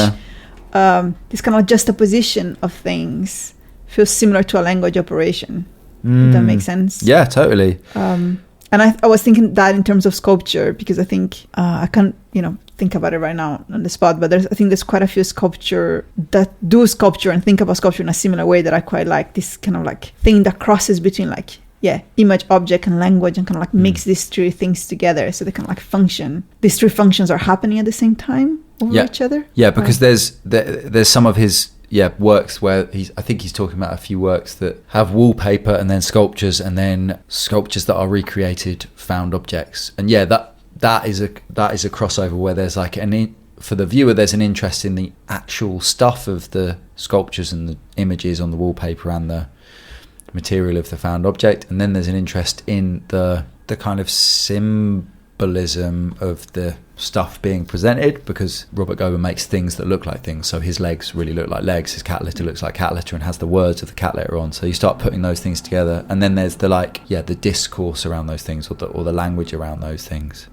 this kind of juxtaposition of things feels similar to a language operation. If that makes sense. Yeah, totally. And I was thinking that in terms of sculpture, because I think I can't think about it right now on the spot, but I think there's quite a few sculpture that do sculpture and think about sculpture in a similar way that I quite like. This kind of like thing that crosses between like image, object, and language, and kind of like mix these three things together so they can like function. These three functions are happening at the same time over each other. Yeah, because there's some of his works where I think he's talking about a few works that have wallpaper and then sculptures that are recreated found objects. And that is a crossover where there's like for the viewer there's an interest in the actual stuff of the sculptures and the images on the wallpaper and the material of the found object, and then there's an interest in the kind of symbolism of the stuff being presented, because Robert Gober makes things that look like things. So his legs really look like legs, his cat litter looks like cat litter and has the words of the cat litter on. So you start putting those things together, and then there's the discourse around those things, or the language around those things.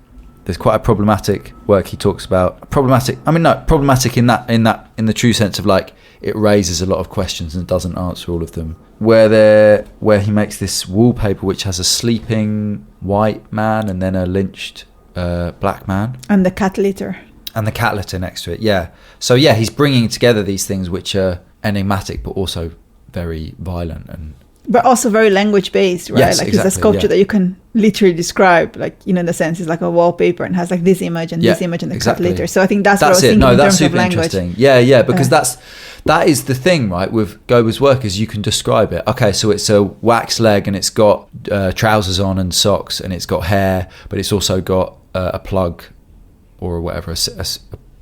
There's quite a problematic work he talks about. Problematic in the true sense of like it raises a lot of questions and doesn't answer all of them. Where he makes this wallpaper which has a sleeping white man and then a lynched black man. And the cat litter. And the cat litter next to it, yeah. So he's bringing together these things which are enigmatic but also very violent and But also very language based, right? Yes, like exactly, it's a sculpture yeah. that you can literally describe, like, you know, in the sense it's like a wallpaper and has like this image and this image and the cut later. So I think that's what I was thinking in terms of language. Interesting. Yeah, because that is the thing, right, with Gober's work, is you can describe it. Okay, so it's a wax leg and it's got trousers on and socks and it's got hair, but it's also got a plug or whatever,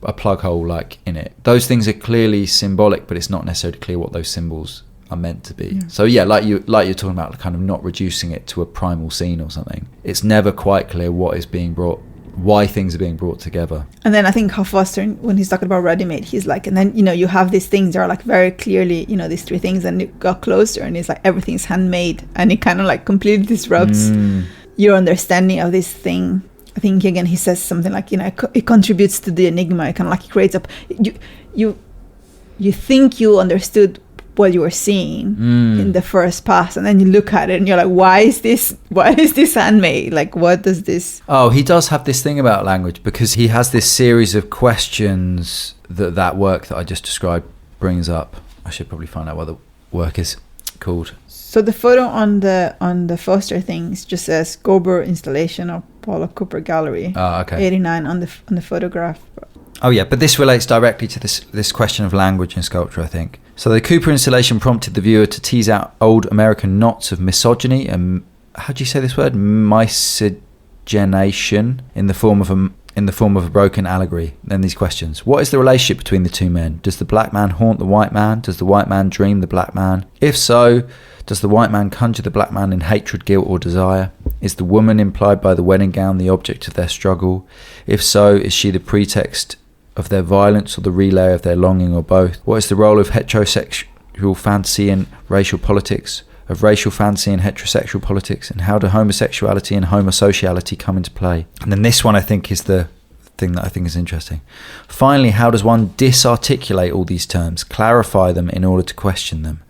a plug hole like in it. Those things are clearly symbolic, but it's not necessarily clear what those symbols are meant to be. So yeah, like you're talking about, kind of not reducing it to a primal scene or something. It's never quite clear what is being brought, why things are being brought together. And then I think how Foster, when he's talking about ready-made, he's like, and then, you know, you have these things that are like very clearly, you know, these three things, and it got closer and it's like everything's handmade, and it kind of like completely disrupts your understanding of this thing. I think again he says something like, you know, it contributes to the enigma. It kind of like creates you think you understood what you were seeing in the first pass, and then you look at it and you're like, why is this handmade? Like, what does this... Oh, he does have this thing about language, because he has this series of questions that work that I just described brings up. I should probably find out what the work is called. So the photo on the Foster things just says Gober installation of Paula Cooper Gallery. Oh, okay. 89 on the photograph. Oh yeah, but this relates directly to this question of language in sculpture, I think. So the Cooper installation prompted the viewer to tease out old American knots of misogyny and, how do you say this word? Miscegenation in the form of a broken allegory. Then these questions: what is the relationship between the two men? Does the black man haunt the white man? Does the white man dream the black man? If so, does the white man conjure the black man in hatred, guilt, or desire? Is the woman implied by the wedding gown the object of their struggle? If so, is she the pretext of their violence or the relay of their longing, or both? What is the role of heterosexual fantasy in racial politics, of racial fantasy in heterosexual politics, and how do homosexuality and homosociality come into play? And then this one, I think, is the thing that I think is interesting. Finally, how does one disarticulate all these terms, clarify them in order to question them?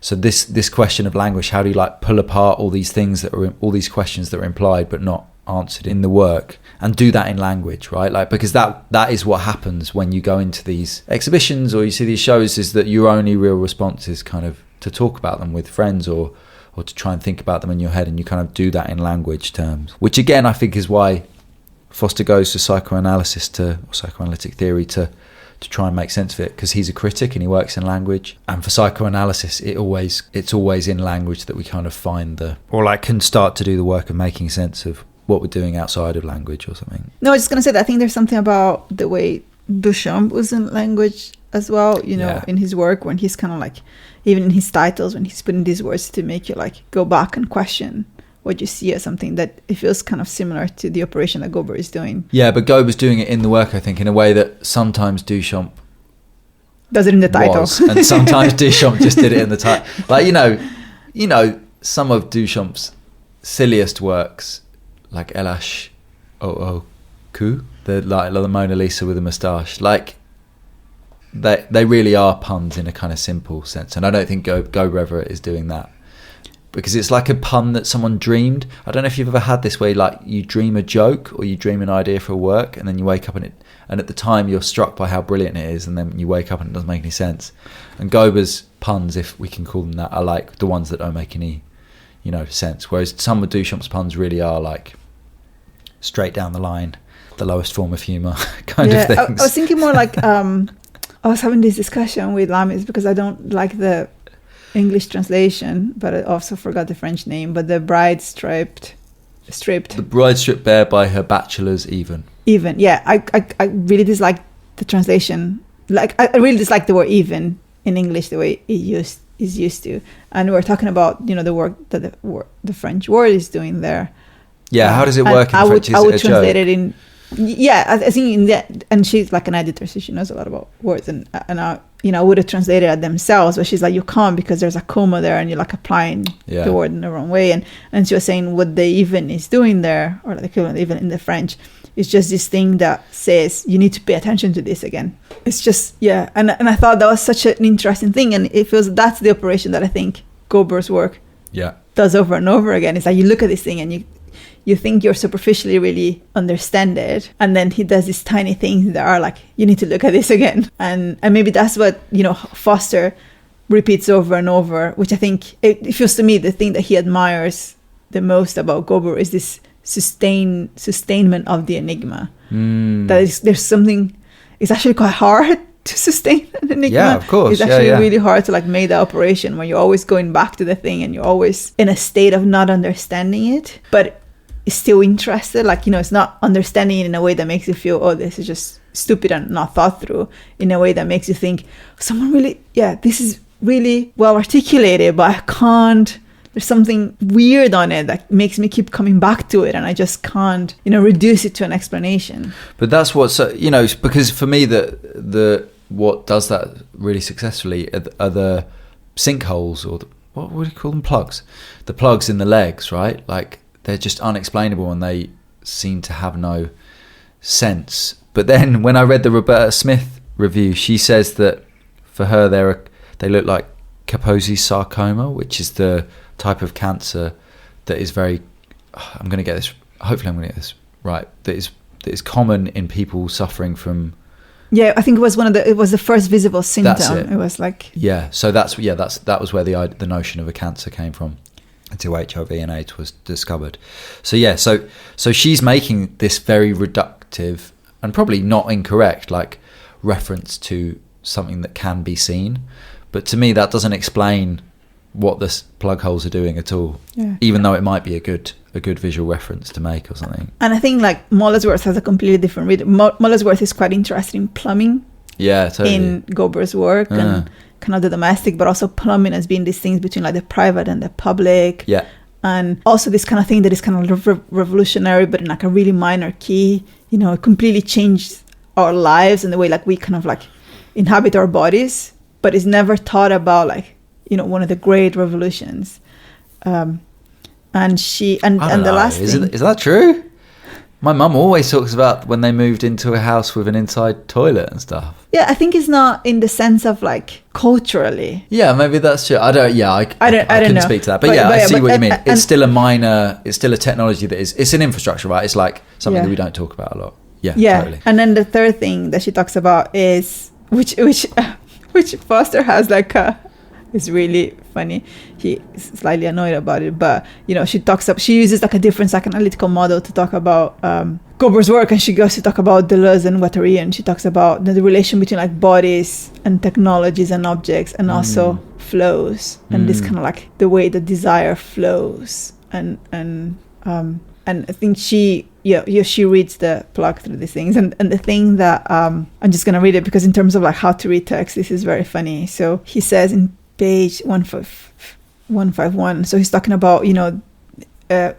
So this question of language, how do you like pull apart all these things that are all these questions that are implied but not answered in the work, and do that in language, right? Like, because that is what happens when you go into these exhibitions or you see these shows, is that your only real response is kind of to talk about them with friends or to try and think about them in your head, and you kind of do that in language terms, which again I think is why Foster goes to psychoanalysis or psychoanalytic theory to try and make sense of it, because he's a critic and he works in language. And for psychoanalysis, it's always in language that we kind of find can start to do the work of making sense of what we're doing outside of language or something. No, I was just going to say that I think there's something about the way Duchamp was in language as well, you know, in his work, when he's kind of like, even in his titles, when he's putting these words to make you like go back and question what you see as something that it feels kind of similar to the operation that Gober is doing. Yeah, but Gober's doing it in the work, I think, in a way that sometimes Duchamp does it in the title. And sometimes Duchamp just did it in the title. Like, you know, some of Duchamp's silliest works, like Elash Ku, the Mona Lisa with a moustache, like they really are puns in a kind of simple sense. And I don't think Gober ever is doing that, because it's like a pun that someone dreamed. I don't know if you've ever had this way, like you dream a joke or you dream an idea for a work, and then you wake up and at the time you're struck by how brilliant it is, and then you wake up and it doesn't make any sense. And Gober's puns, if we can call them that, are like the ones that don't make any, sense. Whereas some of Duchamp's puns really are like straight down the line, the lowest form of humour kind of things. I was thinking more like, I was having this discussion with Lamis, because I don't like the English translation, but I also forgot the French name, but the bride stripped. The bride stripped bare by her bachelors even, yeah. I really dislike the translation. Like, I really dislike the word even in English, the way it is used to. And we're talking about, the work that the French word is doing there. Yeah, how does it work in French? I would translate it in... Yeah, I think in that... And she's like an editor, so she knows a lot about words. And I would have translated it themselves, but she's like, you can't, because there's a comma there and you're like applying the word in the wrong way. And she was saying what the even is doing there, or the equivalent even in the French, is just this thing that says you need to pay attention to this again. It's just, and I thought that was such an interesting thing, and it feels that's the operation that I think Gober's work does over and over again. It's like you look at this thing and you think you're superficially really understand it, and then he does these tiny things that are like, you need to look at this again. And maybe that's what Foster repeats over and over, which I think it feels to me the thing that he admires the most about Gober is this sustainment of the enigma. There's something, it's actually quite hard to sustain an enigma. Yeah, of course. It's actually really hard to like make the operation when you're always going back to the thing and you're always in a state of not understanding it, but it's still interested. Like, you know, it's not understanding it in a way that makes you feel, oh, this is just stupid and not thought through, in a way that makes you think, someone really, this is really well articulated, but I can't, there's something weird on it that makes me keep coming back to it, and I just can't, you know, reduce it to an explanation. But that's what's, you know, because for me, the what does that really successfully are the sinkholes, or what would you call them, plugs? The plugs in the legs, right? Like, they're just unexplainable and they seem to have no sense. But then when I read the Roberta Smith review, she says that for her they look like Kaposi's sarcoma, which is the type of cancer that is very, hopefully I'm going to get this right, that is common in people suffering from. Yeah, I think it was the first visible symptom. That's it. It was like, so that was where the notion of a cancer came from, until HIV and AIDS was discovered. So she's making this very reductive and probably not incorrect, like, reference to something that can be seen, but to me that doesn't explain what the plug holes are doing at all. Even though it might be a good visual reference to make or something. And I think like Molesworth has a completely different read. Molesworth is quite interested in plumbing. Yeah, totally. In Gober's work and kind of the domestic, but also plumbing as being these things between like the private and the public. Yeah. And also this kind of thing that is kind of revolutionary, but in like a really minor key. You know, it completely changed our lives and the way like we kind of like inhabit our bodies, but it's never thought about like, you know, one of the great revolutions. And the last thing, is that true? My mum always talks about when they moved into a house with an inside toilet and stuff. Yeah, I think it's not in the sense of like culturally. Yeah, maybe that's true. I don't know. Speak to that. But I see what you mean. It's still a technology that is, it's an infrastructure, right? It's like something that we don't talk about a lot. Yeah, totally. And then the third thing that she talks about is, which Foster has like it's really funny. He's slightly annoyed about it, but you know, she uses like a different psychoanalytical model to talk about Gober's work, and she goes to talk about Deleuze and Guattari, and she talks about the relation between like bodies and technologies and objects, and also flows, and this kind of like the way the desire flows, and I think she reads the plug through these things, and the thing that I'm just gonna read it because in terms of like how to read text, this is very funny. So he says in page 151, so he's talking about, you know,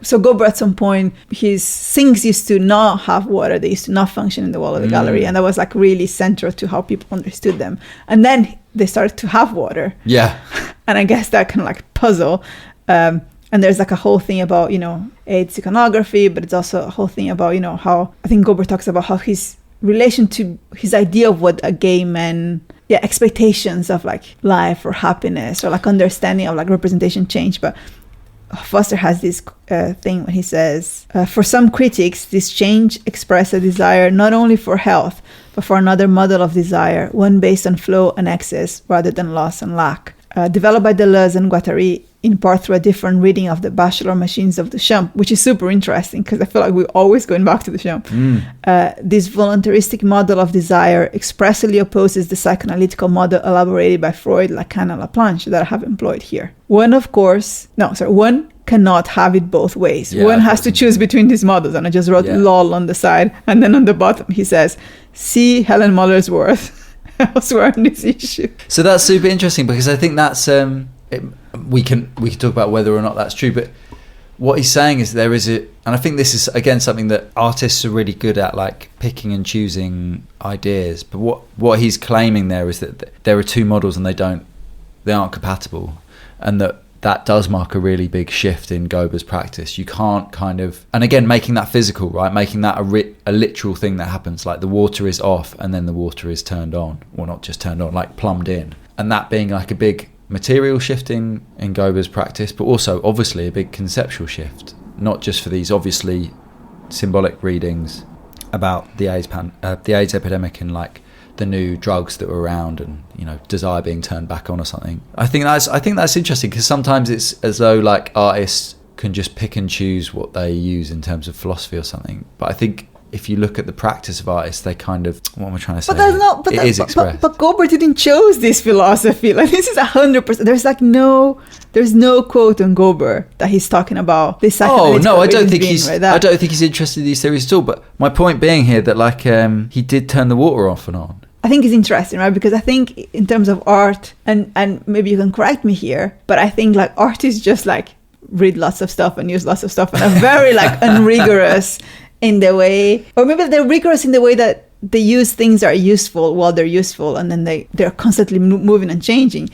so Gober at some point, his sinks used to not have water, they used to not function in the wall of the gallery, and that was like really central to how people understood them, and then they started to have water, and I guess that kind of like puzzle, and there's like a whole thing about, you know, AIDS iconography, but it's also a whole thing about, you know, how I think Gober talks about how his relation to his idea of what a gay man, expectations of like life or happiness or like understanding of like representation change. But Foster has this thing when he says, for some critics, this change expressed a desire not only for health, but for another model of desire, one based on flow and excess rather than loss and lack. Developed by Deleuze and Guattari, in part through a different reading of the Bachelor Machines of Duchamp, which is super interesting because I feel like we're always going back to Duchamp. This voluntaristic model of desire expressly opposes the psychoanalytical model elaborated by Freud, Lacan, and Laplanche that I have employed here. One cannot have it both ways. One has to choose between these models, and I just wrote lol on the side, and then on the bottom he says, see Helen Molesworth elsewhere on this issue. So that's super interesting because I think that's we can talk about whether or not that's true, but what he's saying is there is and I think this is again something that artists are really good at, like picking and choosing ideas, but what he's claiming there is that there are two models and they aren't compatible, and that does mark a really big shift in Gober's practice. You can't kind of, and again, making that physical, right? Making that a literal thing that happens, like the water is off and then the water is turned on, or not just turned on, like plumbed in. And that being like a big material shift in Gober's practice, but also obviously a big conceptual shift, not just for these obviously symbolic readings about the AIDS epidemic and like the new drugs that were around, and desire being turned back on or something. I think that's interesting, because sometimes it's as though like artists can just pick and choose what they use in terms of philosophy or something. But I think if you look at the practice of artists, they kind of, what am I trying to say? But that's not. But it is expressed. But Gober didn't choose this philosophy. Like, this is 100%. There's no quote on Gober that he's talking about this. Oh no, I don't think he's interested in these theories at all. But my point being here that like he did turn the water off and on. I think it's interesting, right? Because I think in terms of art, and maybe you can correct me here, but I think like art is just like read lots of stuff and use lots of stuff and are very like unrigorous in the way, or maybe they're rigorous in the way that they use things that are useful while they're useful, and then they're constantly moving and changing.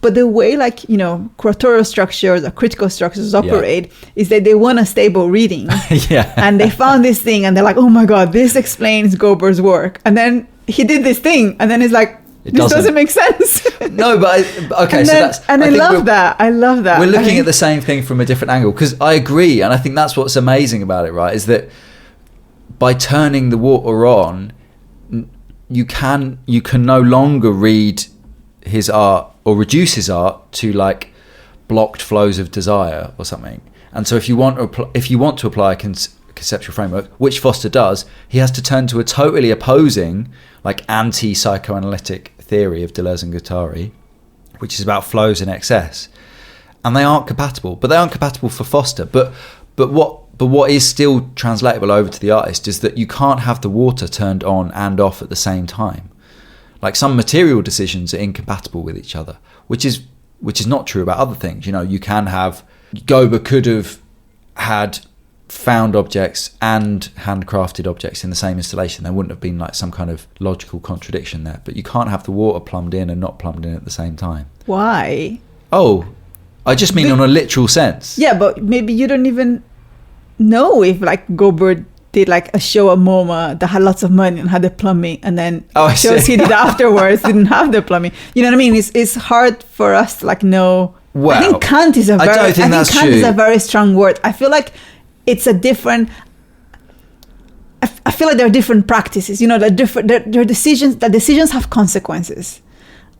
But the way like, curatorial structures or critical structures operate is that they want a stable reading. Yeah. And they found this thing and they're like, oh my God, this explains Gober's work. And then he did this thing and then it's like, this doesn't make sense. No, but okay. I love that. We're looking at the same thing from a different angle, because I agree. And I think that's what's amazing about it, right? Is that by turning the water on, you can no longer read his art or reduce his art to like blocked flows of desire or something. And so if you want to apply a conceptual framework, which Foster does, he has to turn to a totally opposing, like anti-psychoanalytic theory of Deleuze and Guattari, which is about flows in excess. And they aren't compatible, but they aren't compatible for Foster. But what is still translatable over to the artist is that you can't have the water turned on and off at the same time. Like some material decisions are incompatible with each other, which is not true about other things. You can have, Gober could have had found objects and handcrafted objects in the same installation. There wouldn't have been like some kind of logical contradiction there. But you can't have the water plumbed in and not plumbed in at the same time. Why? Oh, I just mean on a literal sense. Yeah, but maybe you don't even know if like Gober did like a show at MoMA that had lots of money and had the plumbing, and then shows he did afterwards didn't have the plumbing. You know what I mean? It's hard for us to like know. Well, I think Kant is a very strong word. I feel like it's a different. I feel like there are different practices. There are decisions. The decisions have consequences,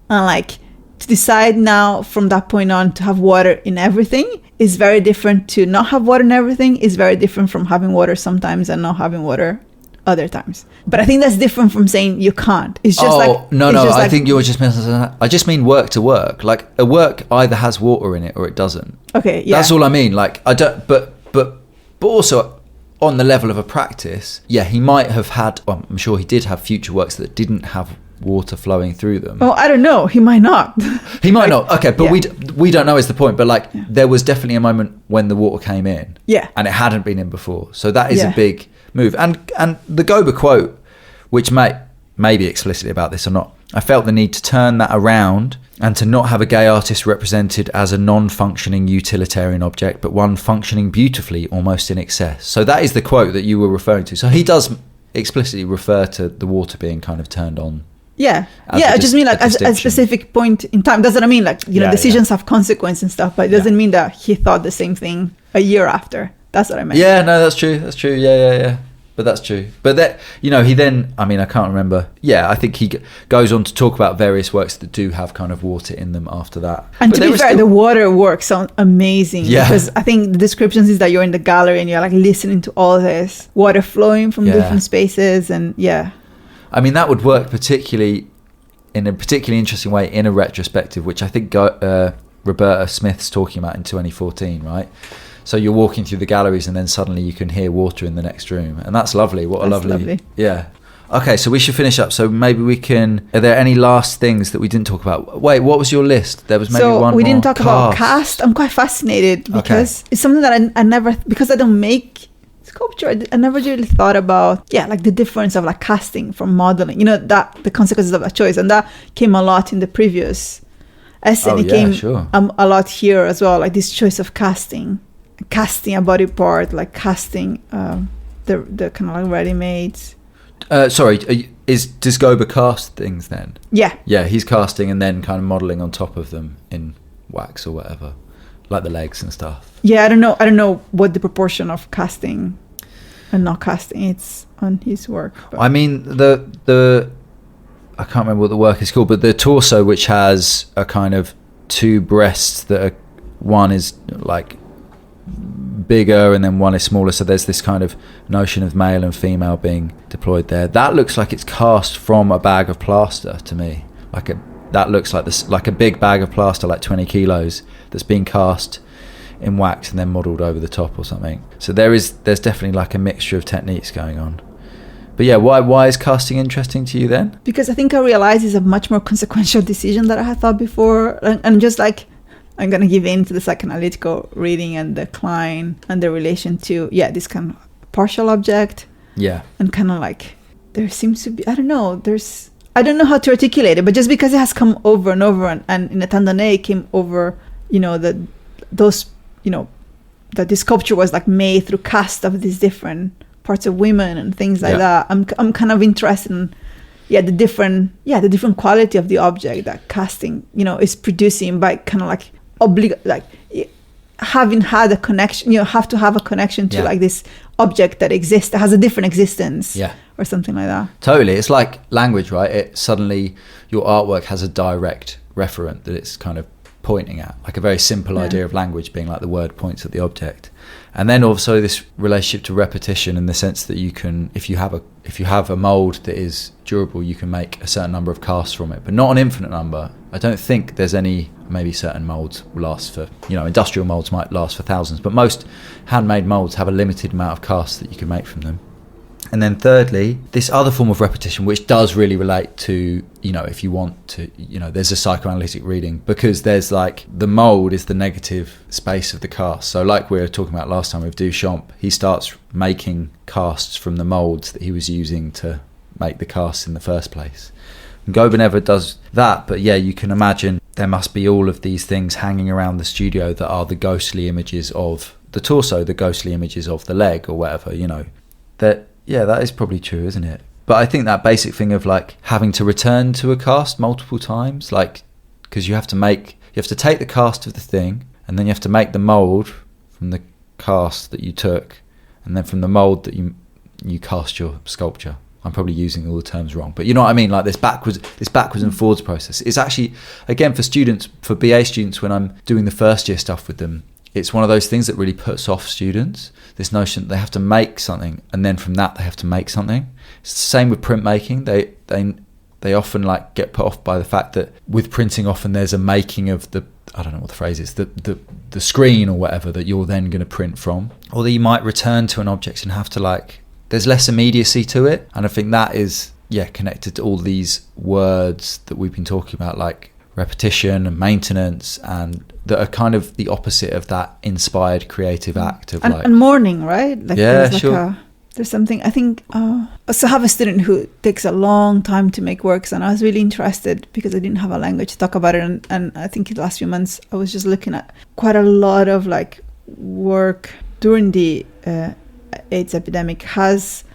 and like to decide now from that point on to have water in everything is very different to not have water in everything, is very different from having water sometimes and not having water other times. But I think that's different from saying you can't. It's just I think you're just misunderstanding. I just mean work to work. Like a work either has water in it or it doesn't. Okay, yeah. That's all I mean. Like I don't, but also on the level of a practice, yeah, he might have had, well, I'm sure he did have future works that didn't have water flowing through them. Oh, I don't know. He might not. He might not. Okay, but we don't know is the point. But like, there was definitely a moment when the water came in. Yeah. And it hadn't been in before. So that is a big move. And the Gober quote, which may be explicitly about this or not, I felt the need to turn that around and to not have a gay artist represented as a non-functioning utilitarian object, but one functioning beautifully, almost in excess. So that is the quote that you were referring to. So he does explicitly refer to the water being kind of turned on. Yeah. I just mean like as a specific point in time. Doesn't mean like, decisions have consequence and stuff, but it doesn't mean that he thought the same thing a year after. That's what I meant. Yeah, no, that's true. Yeah. But that's true. But that, he then, I can't remember. Yeah, I think he goes on to talk about various works that do have kind of water in them after that. And to be fair, the water works sound amazing. Yeah. Because I think the descriptions is that you're in the gallery and you're like listening to all this water flowing from different spaces and that would work particularly in a particularly interesting way in a retrospective, which I think Roberta Smith's talking about in 2014, right? So you're walking through the galleries and then suddenly you can hear water in the next room. And that's lovely. That's lovely. Yeah. Okay, so we should finish up. So maybe we can... Are there any last things that we didn't talk about? Wait, what was your list? There was maybe one more. So we didn't talk about cast. I'm quite fascinated because it's something that I never... Because I don't make sculpture, I never really thought about, like the difference of like casting from modeling. That the consequences of a choice. And that came a lot in the previous essay. It came a lot here as well, like this choice of casting a body part, like casting the kind of like ready-mades. Does Gober cast things then? Yeah, he's casting and then kind of modeling on top of them in wax or whatever, like the legs and stuff. Yeah, I don't know what the proportion of casting and not casting it's on his work, but. I mean, I can't remember what the work is called, but the torso, which has a kind of two breasts that are, one is like bigger and then one is smaller, so there's this kind of notion of male and female being deployed there. That looks like it's cast from a bag of plaster to me. That looks like this, like a big bag of plaster, like 20 kilos, that's been cast in wax and then modelled over the top or something. So there's definitely like a mixture of techniques going on. But yeah, why is casting interesting to you then? Because I think I realized it's a much more consequential decision than I had thought before. And just like, I'm going to give in to the psychoanalytical reading and the Klein and the relation to, this kind of partial object. Yeah. And kind of like, there seems to be, I don't know how to articulate it, but just because it has come over and over, and in the Tandane it came over, that this sculpture was like made through cast of these different parts of women and things like that. I'm kind of interested in the different quality of the object that casting is producing by kind of like having had a connection. You have to have a connection to like this object that exists, that has a different existence, or something like that. Totally, it's like language, right? It suddenly your artwork has a direct referent that it's kind of pointing at, like a very simple idea of language being like the word points at the object. And then also this relationship to repetition, in the sense that you can, if you have a mold that is durable, you can make a certain number of casts from it, but not an infinite number. I don't think there's any, maybe certain molds will last for, industrial molds might last for thousands, but most handmade molds have a limited amount of casts that you can make from them. And then thirdly, this other form of repetition, which does really relate to, if you want to, there's a psychoanalytic reading, because there's like, the mold is the negative space of the cast. So like we were talking about last time with Duchamp, he starts making casts from the molds that he was using to make the casts in the first place. And Gober never does that, but you can imagine there must be all of these things hanging around the studio that are the ghostly images of the torso, the ghostly images of the leg or whatever, that is probably true, isn't it? But I think that basic thing of like having to return to a cast multiple times, like, because you have to take the cast of the thing, and then you have to make the mold from the cast that you took, and then from the mold that you cast your sculpture. I'm probably using all the terms wrong, but you know what I mean? Like this backwards and forwards process. It's actually, again, for BA students, when I'm doing the first year stuff with them, it's one of those things that really puts off students, this notion that they have to make something, and then from that they have to make something. It's the same with printmaking. They often like get put off by the fact that with printing often there's a making of the, I don't know what the phrase is, the screen or whatever that you're then going to print from. Or that you might return to an object and have to like, there's less immediacy to it. And I think that is, connected to all these words that we've been talking about, like repetition and maintenance, and that are kind of the opposite of that inspired creative act of and mourning, right? Like there's something, I think, I also have a student who takes a long time to make works, and I was really interested because I didn't have a language to talk about it, and I think in the last few months I was just looking at quite a lot of like work during the AIDS epidemic has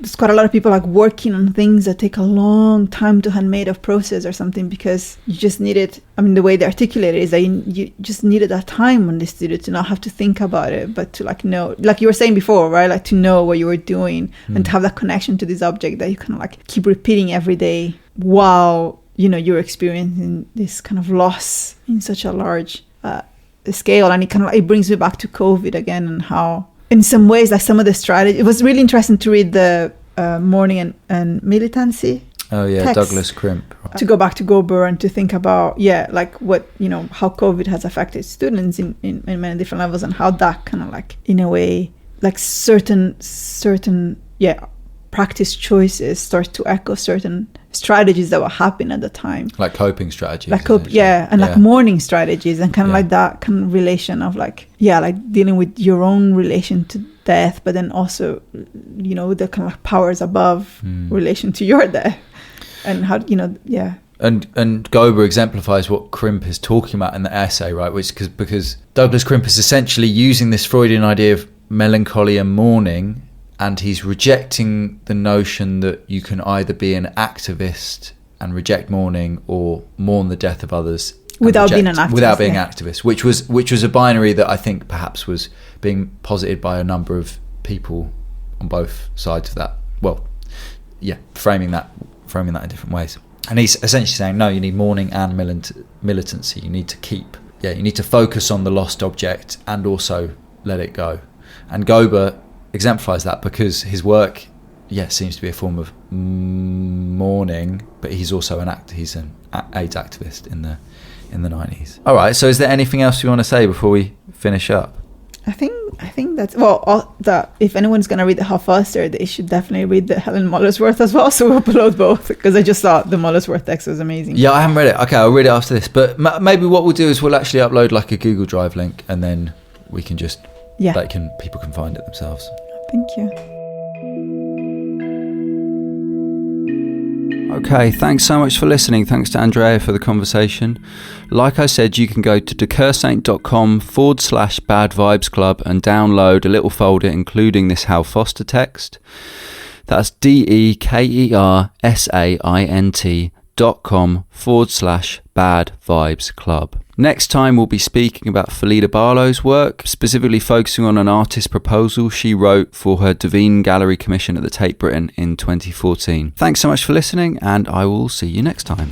there's quite a lot of people like working on things that take a long time to handmade of process or something, because you just needed, the way they articulate it is that you just needed that time on the studio to not have to think about it, but to like know, like you were saying before, right? Like to know what you were doing and to have that connection to this object that you kind of like keep repeating every day while, you're experiencing this kind of loss in such a large scale. And it kind of it brings me back to COVID again, and how in some ways, like some of the strategy, it was really interesting to read the Mourning and Militancy. Oh yeah, text. Douglas Crimp. To go back to Gober and to think about, like what, how COVID has affected students in many different levels, and how that kind of like, in a way, like certain practice choices start to echo certain strategies that were happening at the time, like coping strategies, like like mourning strategies, and kind of like that kind of relation of like dealing with your own relation to death, but then also the kind of like powers above relation to your death, and how and Gober exemplifies what Crimp is talking about in the essay, right? Which because Douglas Crimp is essentially using this Freudian idea of melancholy and mourning, and he's rejecting the notion that you can either be an activist and reject mourning, or mourn the death of others without being an activist. Without being activist, which was a binary that I think perhaps was being posited by a number of people on both sides of that. Well, framing framing that in different ways. And he's essentially saying, no, you need mourning and militancy. You need to focus on the lost object and also let it go. And Gober exemplifies that because his work, seems to be a form of mourning, but he's also he's an AIDS activist in the 90s. All right, so is there anything else you want to say before we finish up? I think that's if anyone's gonna read the Hal Foster, they should definitely read the Helen Molesworth as well. So we'll upload both because I just thought the Molesworth text was amazing. Yeah, I haven't read it. Okay, I'll read it after this. But maybe what we'll do is we'll actually upload like a Google Drive link, and then we can just people can find it themselves. Thank you. Okay, thanks so much for listening. Thanks to Andrea for the conversation. Like I said, you can go to decursaint.com/Bad Vibes Club and download a little folder including this Hal Foster text. That's DEKERSAINT.com/Bad Vibes Club. Next time we'll be speaking about Felida Barlow's work, specifically focusing on an artist proposal she wrote for her Devine Gallery commission at the Tate Britain in 2014. Thanks so much for listening, and I will see you next time.